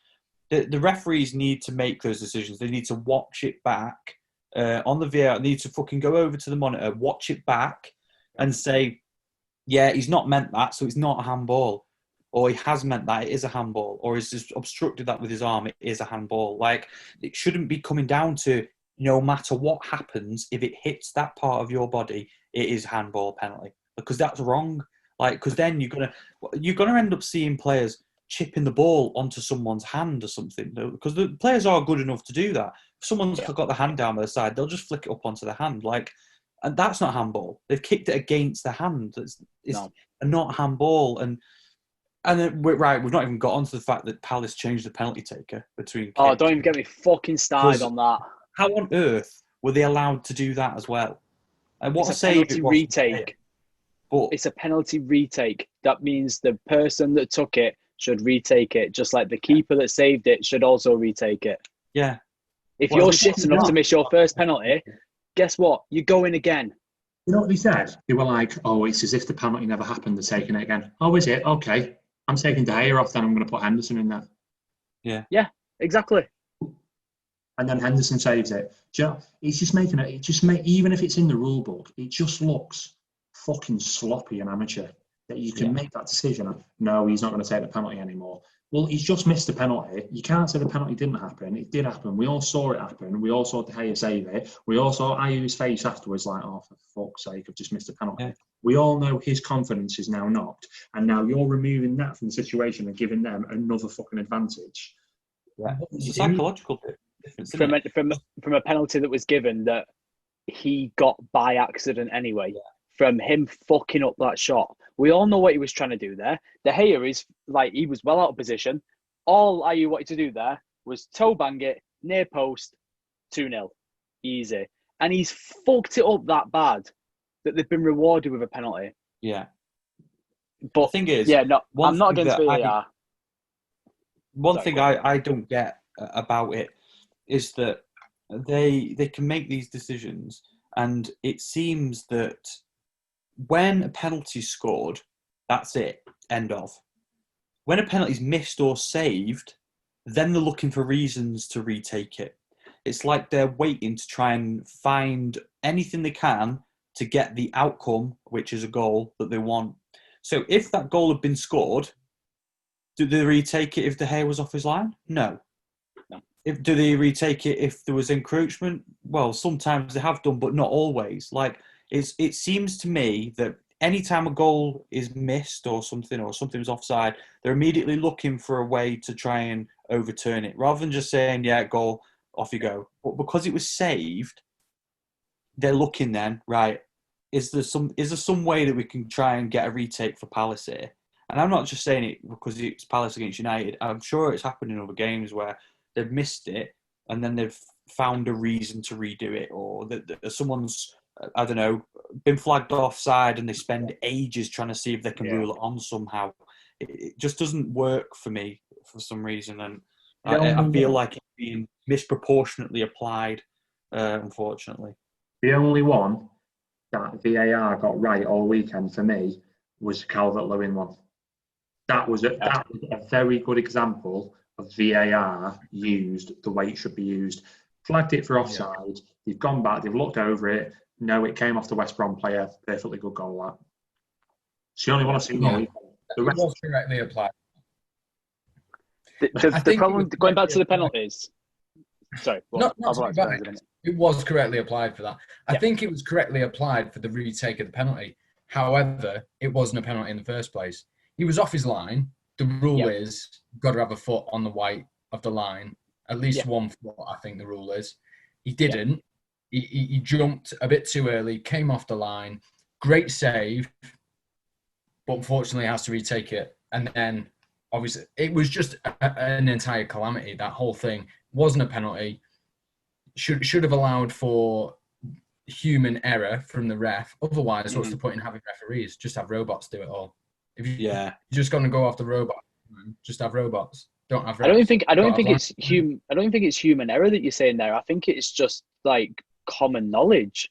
The referees need to make those decisions. They need to watch it back on the VAR. They need to fucking go over to the monitor, watch it back, and say, yeah, he's not meant that, so it's not a handball. Or he has meant that, it is a handball. Or he's just obstructed that with his arm, it is a handball. Like, it shouldn't be coming down to no matter what happens, if it hits that part of your body, it is handball penalty. Because that's wrong. Like, because then you're gonna end up seeing players chipping the ball onto someone's hand or something. Because the players are good enough to do that. If someone's got the hand down by the side, they'll just flick it up onto the hand. Like, and that's not handball. They've kicked it against the hand. It's not handball. And then we've not even got onto the fact that Palace changed the penalty taker between. Oh, don't even get me fucking started on that. How on earth were they allowed to do that as well? And what it's a penalty retake. But it's a penalty retake. That means the person that took it should retake it, just like the keeper that saved it should also retake it. Yeah. If you're shit enough to miss your first penalty, guess what? You're going again. You know what they said? They were like, oh, it's as if the penalty never happened. They're taking it again. Oh, is it? Okay. I'm taking De Gea off, then I'm going to put Henderson in there. Yeah. Yeah, exactly. And then Henderson saves it. Do you know, it's just making it. Even if it's in the rule book, it just looks fucking sloppy and amateur that you can make that decision. No, he's not going to take the penalty anymore. Well, he's just missed the penalty. You can't say the penalty didn't happen. It did happen. We all saw it happen. We all saw De Gea save it. We all saw Ayew's face afterwards, like, oh, for fuck's sake, I've just missed a penalty. Yeah. We all know his confidence is now knocked, and now you're removing that from the situation and giving them another fucking advantage. Yeah, it's a psychological difference. From a penalty that was given that he got by accident anyway. Yeah. From him fucking up that shot. We all know what he was trying to do there. De Gea is like, he was well out of position. All Ayew wanted to do there was toe bang it, near post, 2-0. Easy. And he's fucked it up that bad that they've been rewarded with a penalty. Yeah. But the thing is, I'm not against VAR. One thing I don't get about it is that they can make these decisions, and it seems that when a penalty's scored, that's it, end of. When a penalty's missed or saved, then they're looking for reasons to retake it. It's like they're waiting to try and find anything they can to get the outcome, which is a goal that they want. So if that goal had been scored, do they retake it if De Gea was off his line? No. Do they retake it if there was encroachment? Well, sometimes they have done, but not always. Like, it seems to me that anytime a goal is missed or something's offside, they're immediately looking for a way to try and overturn it, rather than just saying, yeah, goal, off you go. But because it was saved, they're looking then, right, is there some way that we can try and get a retake for Palace here? And I'm not just saying it because it's Palace against United. I'm sure it's happened in other games where they've missed it and then they've found a reason to redo it, or that someone's, I don't know, been flagged offside and they spend ages trying to see if they can rule it on somehow. It just doesn't work for me for some reason, and I feel like it's being misproportionately applied, unfortunately. The only one that VAR got right all weekend for me was the Calvert-Lewin one. That was a very good example of VAR used the way it should be used. Flagged it for offside. They've gone back. They've looked over it. No, it came off the West Brom player. Perfectly good goal, that. It's the only one I've seen all weekend. The rest was correctly applied. The problem, going back to the penalties. Sorry. It was correctly applied for that. I think it was correctly applied for the retake of the penalty. However, it wasn't a penalty in the first place. He was off his line. The rule is you've got to have a foot on the white of the line. At least 1 foot, I think the rule is. He didn't. He jumped a bit too early, came off the line. Great save, but unfortunately has to retake it. And then, obviously, it was just an entire calamity. That whole thing wasn't a penalty. Should have allowed for human error from the ref. Otherwise, what's the point in having referees? Just have robots do it all. If you're just going to go off the robot, just have robots. Don't have refs. I don't think it's human error that you're saying there. I think it's just like common knowledge.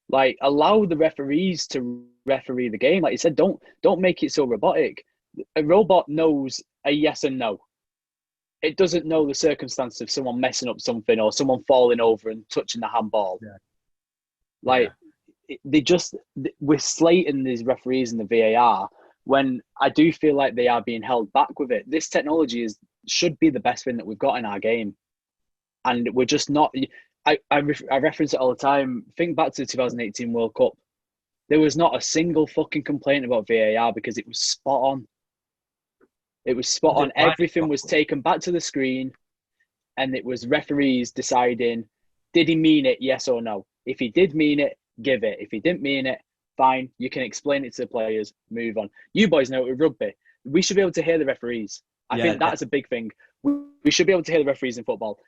Like, allow the referees to referee the game. Like you said, don't make it so robotic. A robot knows a yes and no. It doesn't know the circumstance of someone messing up something or someone falling over and touching the handball. We're slating these referees in the VAR when I do feel like they are being held back with it. This technology should be the best thing that we've got in our game. And we're just not... I reference it all the time. Think back to the 2018 World Cup. There was not a single fucking complaint about VAR because it was spot on. It was spot on. Everything was taken back to the screen, and it was referees deciding, did he mean it, yes or no? If he did mean it, give it. If he didn't mean it, fine. You can explain it to the players, move on. You boys know it with rugby. We should be able to hear the referees. I think that's a big thing. We should be able to hear the referees in football.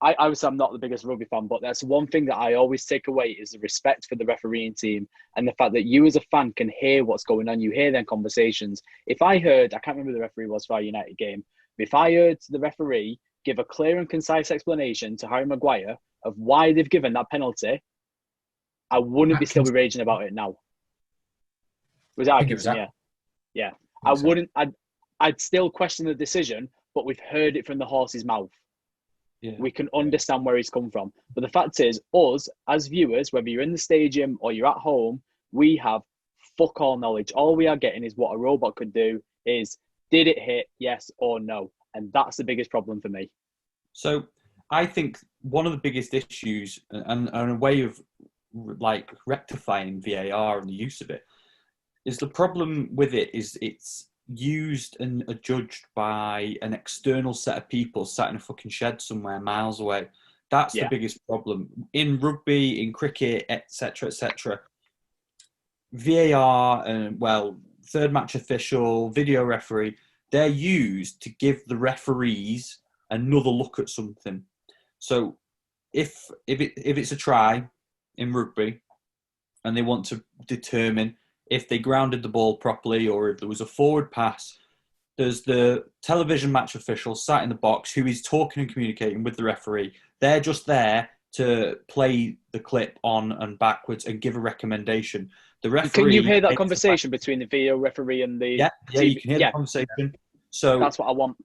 Obviously, I'm not the biggest rugby fan, but that's one thing that I always take away is the respect for the refereeing team and the fact that you as a fan can hear what's going on. You hear their conversations. If I heard, I can't remember who the referee was for our United game, but if I heard the referee give a clear and concise explanation to Harry Maguire of why they've given that penalty, I wouldn't be still be raging about it now. Was it Atkinson? Yeah. I'd still question the decision, but we've heard it from the horse's mouth. Yeah. We can understand where he's come from. But the fact is, us as viewers, whether you're in the stadium or you're at home, we have fuck all knowledge. All we are getting is what a robot could do is, did it hit, yes or no? And that's the biggest problem for me. So I think one of the biggest issues and a way of like rectifying VAR and the use of it is the problem with it is it's used and judged by an external set of people sat in a fucking shed somewhere miles away. That's the biggest problem in rugby, in cricket, etc., etc. VAR and third match official, video referee, they're used to give the referees another look at something. So if it's a try in rugby and they want to determine if they grounded the ball properly or if there was a forward pass, there's the television match official sat in the box who is talking and communicating with the referee. They're just there to play the clip on and backwards and give a recommendation. The referee... Can you hear that conversation between the video referee and the... Yeah, you can hear the conversation. So that's what I want.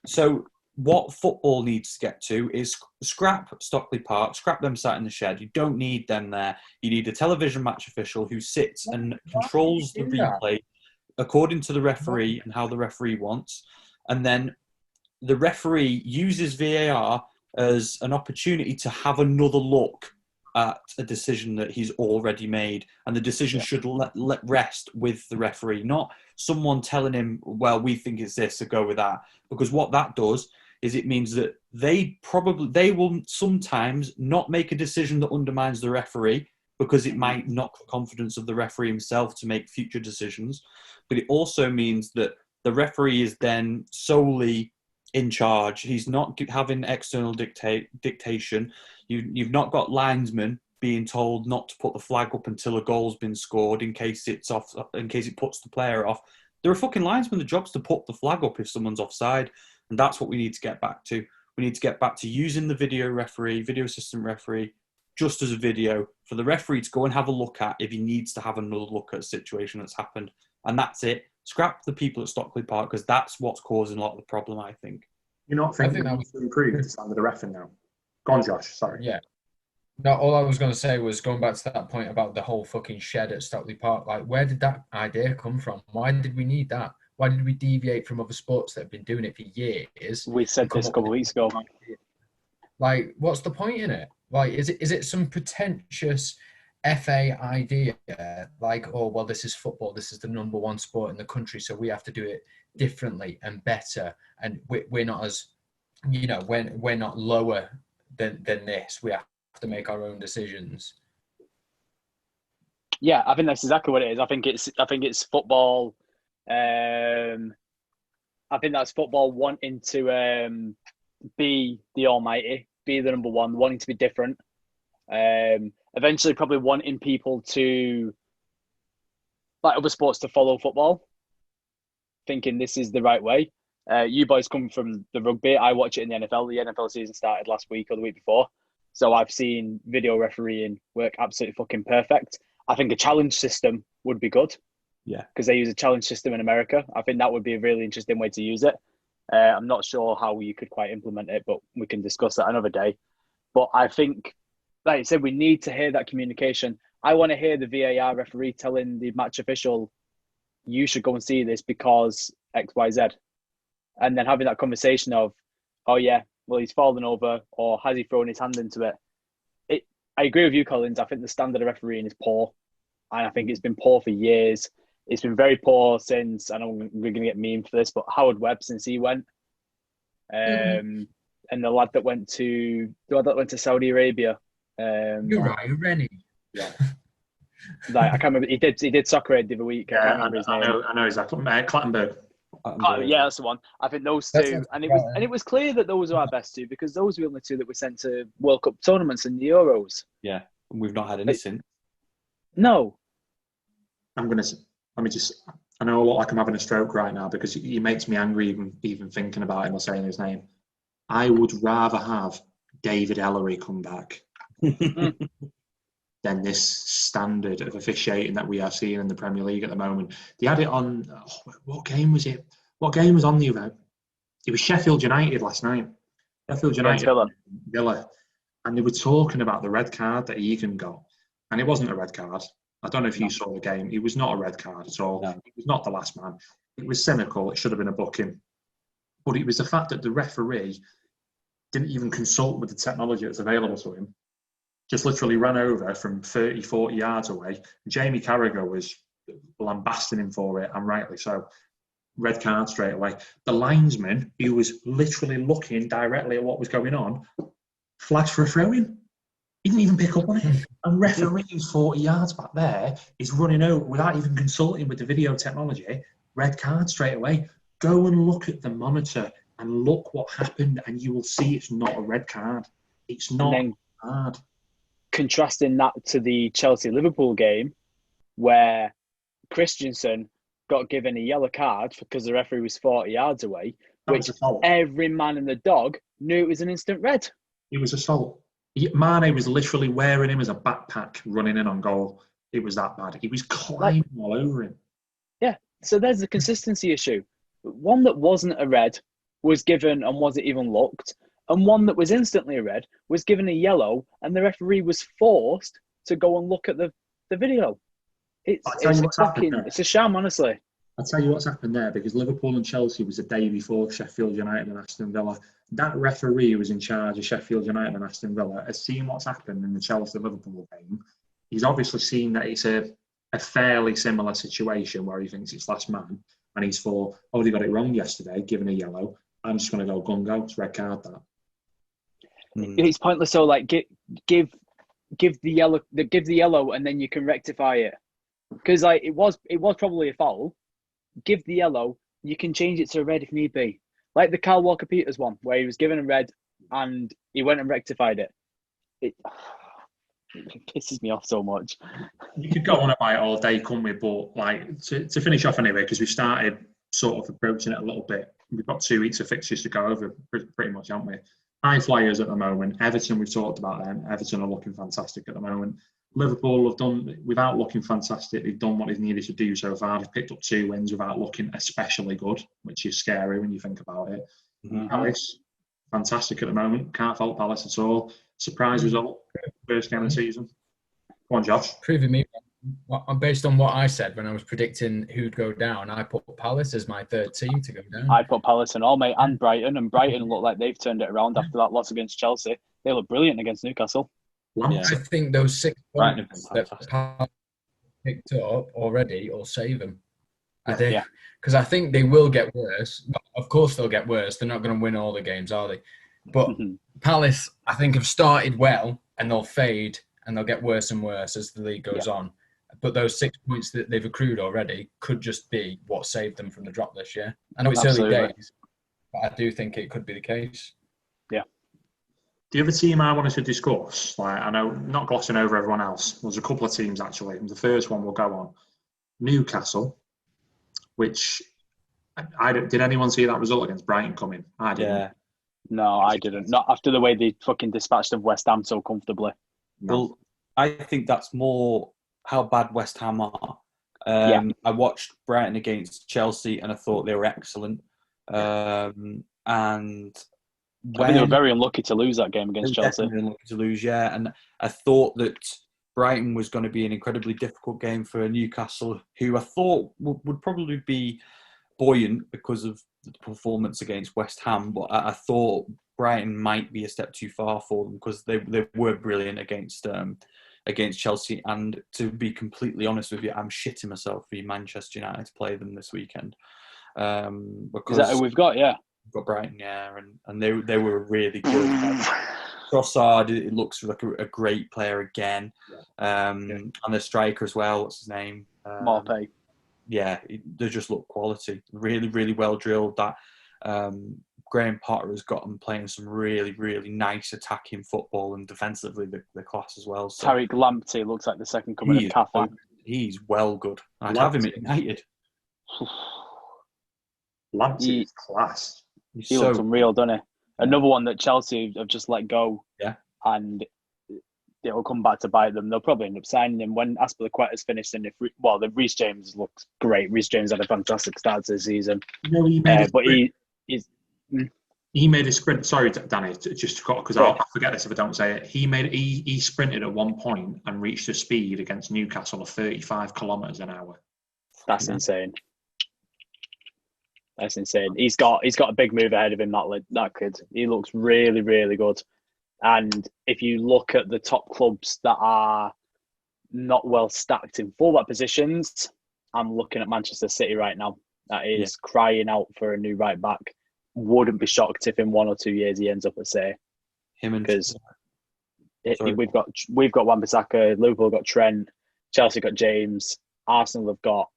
So what football needs to get to is scrap Stockley Park, scrap them sat in the shed. You don't need them there. You need a television match official who sits and controls the replay according to the referee and how the referee wants. And then the referee uses VAR as an opportunity to have another look at a decision that he's already made, and the decision should let rest with the referee, not someone telling him, well, we think it's this, so go with that. Because what that does is it means that they will sometimes not make a decision that undermines the referee, because it might knock the confidence of the referee himself to make future decisions. But it also means that the referee is then solely in charge. He's not having external dictation. You've not got linesmen being told not to put the flag up until a goal's been scored in case it's off, in case it puts the player off. There are fucking linesmen. The job's to put the flag up if someone's offside, and that's what we need to get back to. We need to get back to using the video assistant referee, just as a video for the referee to go and have a look at if he needs to have another look at a situation that's happened. And that's it. Scrap the people at Stockley Park, because that's what's causing a lot of the problem, I think. You're not thinking that was to improve the standard of reffing now? Go on, Josh, sorry. Yeah. No, all I was going to say was, going back to that point about the whole fucking shed at Stockley Park, like, where did that idea come from? Why did we need that? Why did we deviate from other sports that have been doing it for years? We said this a couple of weeks ago. Like, what's the point in it? Like, is it some pretentious FA idea? Like, oh, well, this is football. This is the number one sport in the country, so we have to do it differently and better. And we're not as, we're not lower than this. We have to make our own decisions. Yeah, I think that's exactly what it is. I think it's football. I think that's football wanting to be the almighty, be the number one, wanting to be different. Eventually probably wanting people to, like other sports, to follow football, thinking this is the right way. You boys come from the rugby. I watch it in the NFL. The NFL season started last week or the week before. So I've seen video refereeing work absolutely fucking perfect. I think a challenge system would be good. Yeah. Because they use a challenge system in America. I think that would be a really interesting way to use it. I'm not sure how you could quite implement it, but we can discuss that another day. But I think, like you said, we need to hear that communication. I want to hear the VAR referee telling the match official, you should go and see this because X, Y, Z. And then having that conversation of, oh yeah, well, he's fallen over, or has he thrown his hand into it? I agree with you, Collins. I think the standard of refereeing is poor. And I think it's been poor for years. It's been very poor since, I know we're going to get memed for this, but Howard Webb, since he went. And the lad that went to Saudi Arabia. Uriah Rennie. Yeah. Like, I can't remember. He did Soccer Aid the other week. I can't remember his name. I know exactly. Clattenburg. Yeah, that's the one. I think those two, and it was clear that those are our best two, because those were the only two that were sent to World Cup tournaments and the Euros. Yeah, and we've not had any since. No. I know I look like I'm having a stroke right now because he makes me angry even thinking about him or saying his name. I would rather have David Ellery come back than this standard of officiating that we are seeing in the Premier League at the moment. They had it on, what game was it? What game was on the event? It was Sheffield United last night. Sheffield United, Villa. And they were talking about the red card that Egan got. And it wasn't a red card. I don't know if you saw the game. It was not a red card at all. No. It was not the last man. It was cynical. It should have been a booking. But it was the fact that the referee didn't even consult with the technology that's available to him. Just literally ran over from 30, 40 yards away. Jamie Carragher was lambasting him for it, and rightly so. Red card straight away. The linesman, who was literally looking directly at what was going on, flags for a throw-in. He didn't even pick up on it. And referee 40 yards back there is running over without even consulting with the video technology. Red card straight away. Go and look at the monitor and look what happened, and you will see it's not a red card. It's not hard. Contrasting that to the Chelsea-Liverpool game, where Christensen got given a yellow card because the referee was 40 yards away, which every man and the dog knew it was an instant red. It was assault. Mane was literally wearing him as a backpack running in on goal. It was that bad. He was climbing all over him. Yeah, so there's the consistency issue. One that wasn't a red was given and wasn't even looked, and one that was instantly a red was given a yellow, and the referee was forced to go and look at the video. It's a sham, honestly. I'll tell you what's happened there, because Liverpool and Chelsea was the day before Sheffield United and Aston Villa. That referee who was in charge of Sheffield United and Aston Villa has seen what's happened in the Chelsea-Liverpool game. He's obviously seen that it's a fairly similar situation where he thinks it's last man, and he's thought, oh, they got it wrong yesterday, given a yellow. I'm just going to go gung-go. It's red card, that. It's pointless. So, like, give the yellow, and then you can rectify it. Because like it was probably a foul. Give the yellow. You can change it to a red if need be. Like the Kyle Walker-Peters one, where he was given a red and he went and rectified it. It pisses me off so much. You could go on about it all day, couldn't we? But like to finish off anyway, because we've started sort of approaching it a little bit. We've got 2 weeks of fixtures to go over, pretty much, haven't we? High flyers at the moment. Everton, we've talked about them. Everton are looking fantastic at the moment. Liverpool have done, without looking fantastic, they've done what they've needed to do so far. They've picked up 2 wins without looking especially good, which is scary when you think about it. Mm-hmm. Palace, fantastic at the moment. Can't fault Palace at all. Surprise result, first game of the season. Come on, Josh. Proving me wrong. Based on what I said when I was predicting who'd go down, I put Palace as my 3rd team to go down. I put Palace and all, mate, and Brighton look like they've turned it around after that loss against Chelsea. They look brilliant against Newcastle. Yeah. I think those 6 points that Palace picked up already will save them. Because I think they will get worse. Of course they'll get worse. They're not going to win all the games, are they? But Palace, I think, have started well, and they'll fade, and they'll get worse and worse as the league goes on. But those 6 points that they've accrued already could just be what saved them from the drop this year. I know it's early days, but I do think it could be the case. Yeah. The other team I wanted to discuss, like I know, not glossing over everyone else, there's a couple of teams actually. The first one we'll go on, Newcastle, which did anyone see that result against Brighton coming? I didn't. Yeah. No, I didn't. Not after the way they fucking dispatched of West Ham so comfortably. No. Well, I think that's more how bad West Ham are. I watched Brighton against Chelsea and I thought they were excellent. And I think they were very unlucky to lose that game against Chelsea. Definitely unlucky to lose, yeah. And I thought that Brighton was going to be an incredibly difficult game for Newcastle, who I thought would probably be buoyant because of the performance against West Ham. But I thought Brighton might be a step too far for them because they were brilliant against Chelsea. And to be completely honest with you, I'm shitting myself for Manchester United to play them this weekend. Because is that who we've got? Yeah. We've got Brighton, yeah, and they were really good. Trossard, it looks like a great player again, and the striker as well. What's his name? Morpay. Yeah, they just look quality. Really, really well drilled. That Graham Potter has got them playing some really, really nice attacking football, and defensively the class as well. So Tariq Lamptey looks like the second coming of Cafu. He's well good. I'd have him at United. Lamptey is class. He looks unreal, doesn't he? Another one that Chelsea have just let go. Yeah. And it'll come back to bite them. They'll probably end up signing him when Aspilicueta's finished. And the Reece James looks great. Reece James had a fantastic start to the season. No, he made a sprint. Sorry, Danny, just because I'll forget this if I don't say it. He sprinted at one point and reached a speed against Newcastle of 35 kilometres an hour. That's insane. That's insane. He's got a big move ahead of him, that kid. He looks really, really good. And if you look at the top clubs that are not well stacked in fullback positions, I'm looking at Manchester City right now. That is crying out for a new right back. Wouldn't be shocked if in 1 or 2 years he ends up at City. Because we've got Wan-Bissaka, Liverpool got Trent, Chelsea got James, Arsenal have got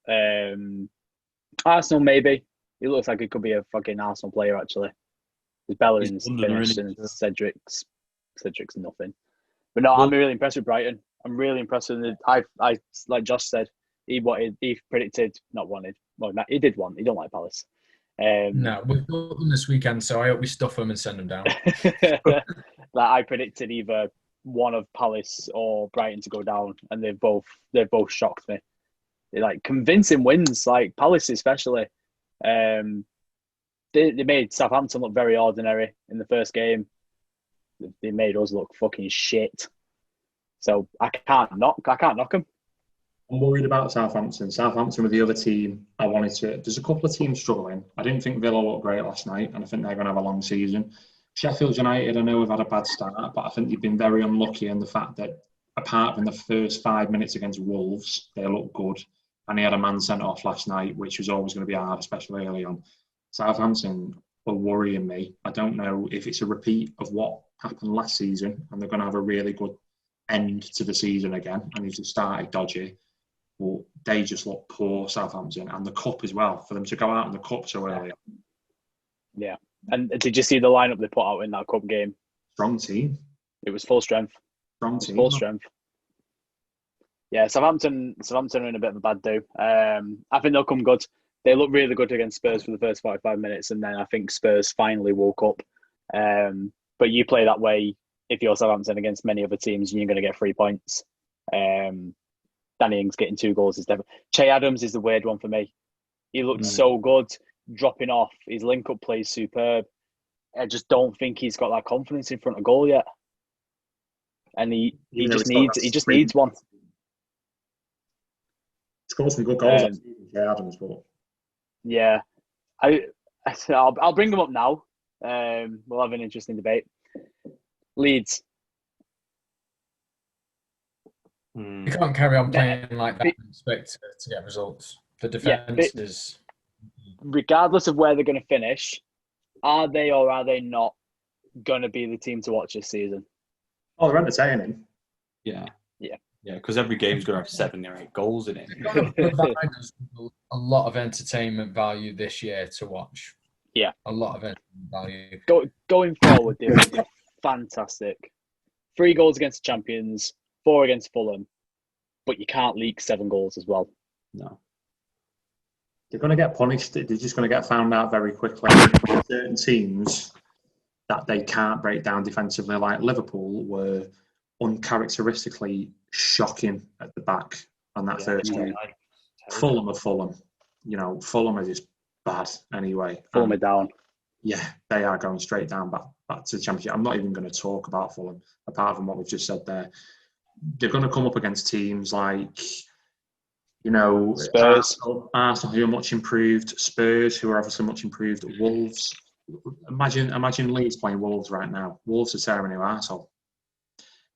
Arsenal maybe. He looks like he could be a fucking Arsenal player, actually. His Bellingham's finished and Cedric's nothing. But no, I'm really impressed with Brighton. I'm really impressed with it. I like Josh said, he predicted, not wanted. Well, he did want. He don't like Palace. No, we've got them this weekend, so I hope we stuff them and send them down. I predicted either one of Palace or Brighton to go down, and they've both shocked me. They're like convincing wins, like Palace especially. They made Southampton look very ordinary in the first game. They made us look fucking shit. So I can't knock them. I'm worried about Southampton. Southampton were the other team I wanted to. There's a couple of teams struggling. I didn't think Villa looked great last night, and I think they're going to have a long season. Sheffield United, I know we've had a bad start, but I think they've been very unlucky in the fact that apart from the first 5 minutes against Wolves, they look good. And they had a man sent off last night, which was always going to be hard, especially early on. Southampton are worrying me. I don't know if it's a repeat of what happened last season, and they're going to have a really good end to the season again, and he's just started dodgy. But they just look poor, Southampton, and the cup as well. For them to go out in the cup so early. Yeah. And did you see the lineup they put out in that cup game? Strong team. It was full strength. Strong team. Full strength. Yeah, Southampton are in a bit of a bad do. I think they'll come good. They looked really good against Spurs for the first 45 minutes, and then I think Spurs finally woke up. But you play that way if you're Southampton against many other teams, and you're going to get 3 points. Danny Ings getting 2 goals is definitely. Che Adams is the weird one for me. He looked so good dropping off. His link-up play is superb. I just don't think he's got that confidence in front of goal yet, and he just needs one. He's got some good goals, Che Adams, but yeah, I'll bring him up now. We'll have an interesting debate. Leeds. You can't carry on playing like that and expect to get results. The defence is... Regardless of where they're going to finish, are they or are they not going to be the team to watch this season? Oh, they're entertaining. Yeah, because every game's going to have 7 or 8 goals in it. It's going to provide us a lot of entertainment value this year to watch. Yeah. A lot of entertainment value. Going forward, they're fantastic. 3 goals against the champions, 4 against Fulham, but you can't leak 7 goals as well. No. They're going to get punished. They're just going to get found out very quickly. Certain teams that they can't break down defensively, like Liverpool, were uncharacteristically shocking at the back on that first game. Fulham are Fulham. Fulham are just bad anyway. Fulham are down. Yeah, they are going straight down back to the Championship. I'm not even going to talk about Fulham, apart from what we've just said there. They're going to come up against teams like, Spurs. Arsenal, who are much improved. Spurs, who are obviously much improved. Wolves. Imagine Leeds playing Wolves right now. Wolves are tearing new arsehole.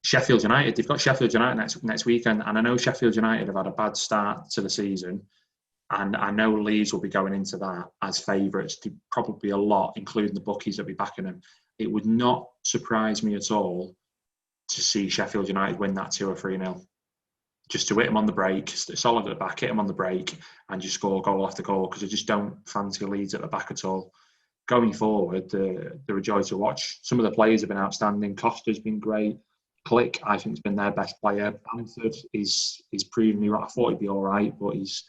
Sheffield United, they've got Sheffield United next weekend, and I know Sheffield United have had a bad start to the season, and I know Leeds will be going into that as favourites, probably a lot, including the bookies that will be backing them. It would not surprise me at all to see Sheffield United win that 2 or 3-0. Just to hit them on the break, solid at the back, hit them on the break, and just score goal after goal, because I just don't fancy Leeds at the back at all. Going forward, they're a joy to watch. Some of the players have been outstanding. Costa's been great. Click, I think, has been their best player. Bamford is proven me right. I thought he'd be all right, but he's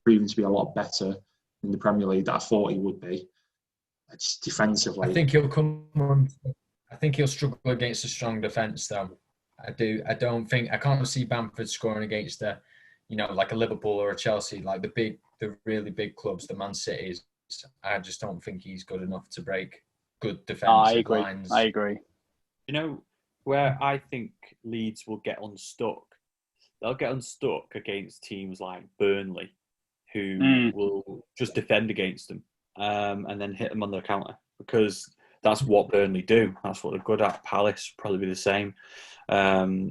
proven to be a lot better in the Premier League than I thought he would be. It's defensively. I think he'll come on. I think he'll struggle against a strong defence, though. I can't see Bamford scoring against like a Liverpool or a Chelsea, like the really big clubs, the Man Cities. I just don't think he's good enough to break good defensive lines. I agree. Where I think Leeds will get unstuck, they'll get unstuck against teams like Burnley, who will just defend against them and then hit them on their counter, because that's what Burnley do. That's what they're good at. Palace probably be the same.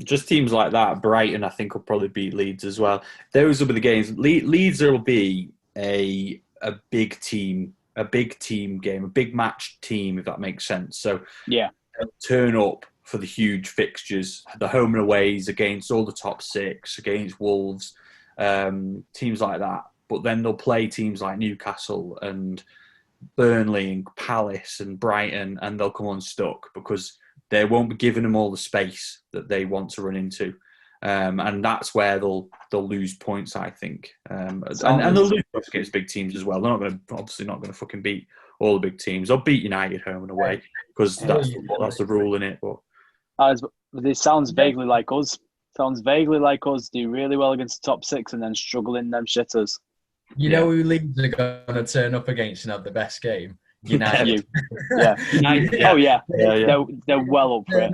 Just teams like that. Brighton, I think, will probably beat Leeds as well. Those will be the games. Leeds will be a big team game, a big match team, if that makes sense. So yeah, they'll turn up for the huge fixtures, the home and aways against all the top 6, against Wolves, teams like that. But then they'll play teams like Newcastle and Burnley and Palace and Brighton, and they'll come unstuck because they won't be giving them all the space that they want to run into. And that's where they'll lose points, I think. And they'll lose against big teams as well. They're obviously not going to fucking beat all the big teams. They'll beat United home and away because that's the rule in it. But this sounds vaguely like us. Do really well against the top 6 and then struggle in them shitters. You know who Leeds are going to turn up against and have the best game? United. United. Oh yeah. They're well up for it.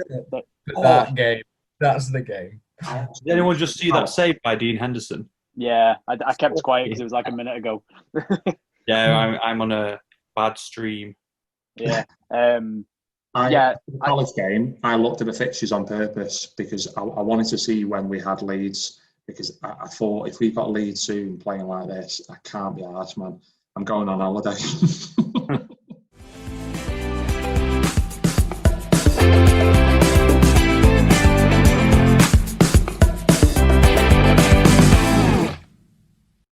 That game. That's the game. Did anyone just see that save by Dean Henderson? Yeah, I kept quiet because it was like a minute ago. Yeah, I'm on a bad stream. Yeah. College game, I looked at the fixtures on purpose because I wanted to see when we had Leeds, because I thought if we got Leeds soon playing like this, I can't be arsed, man. I'm going on holiday.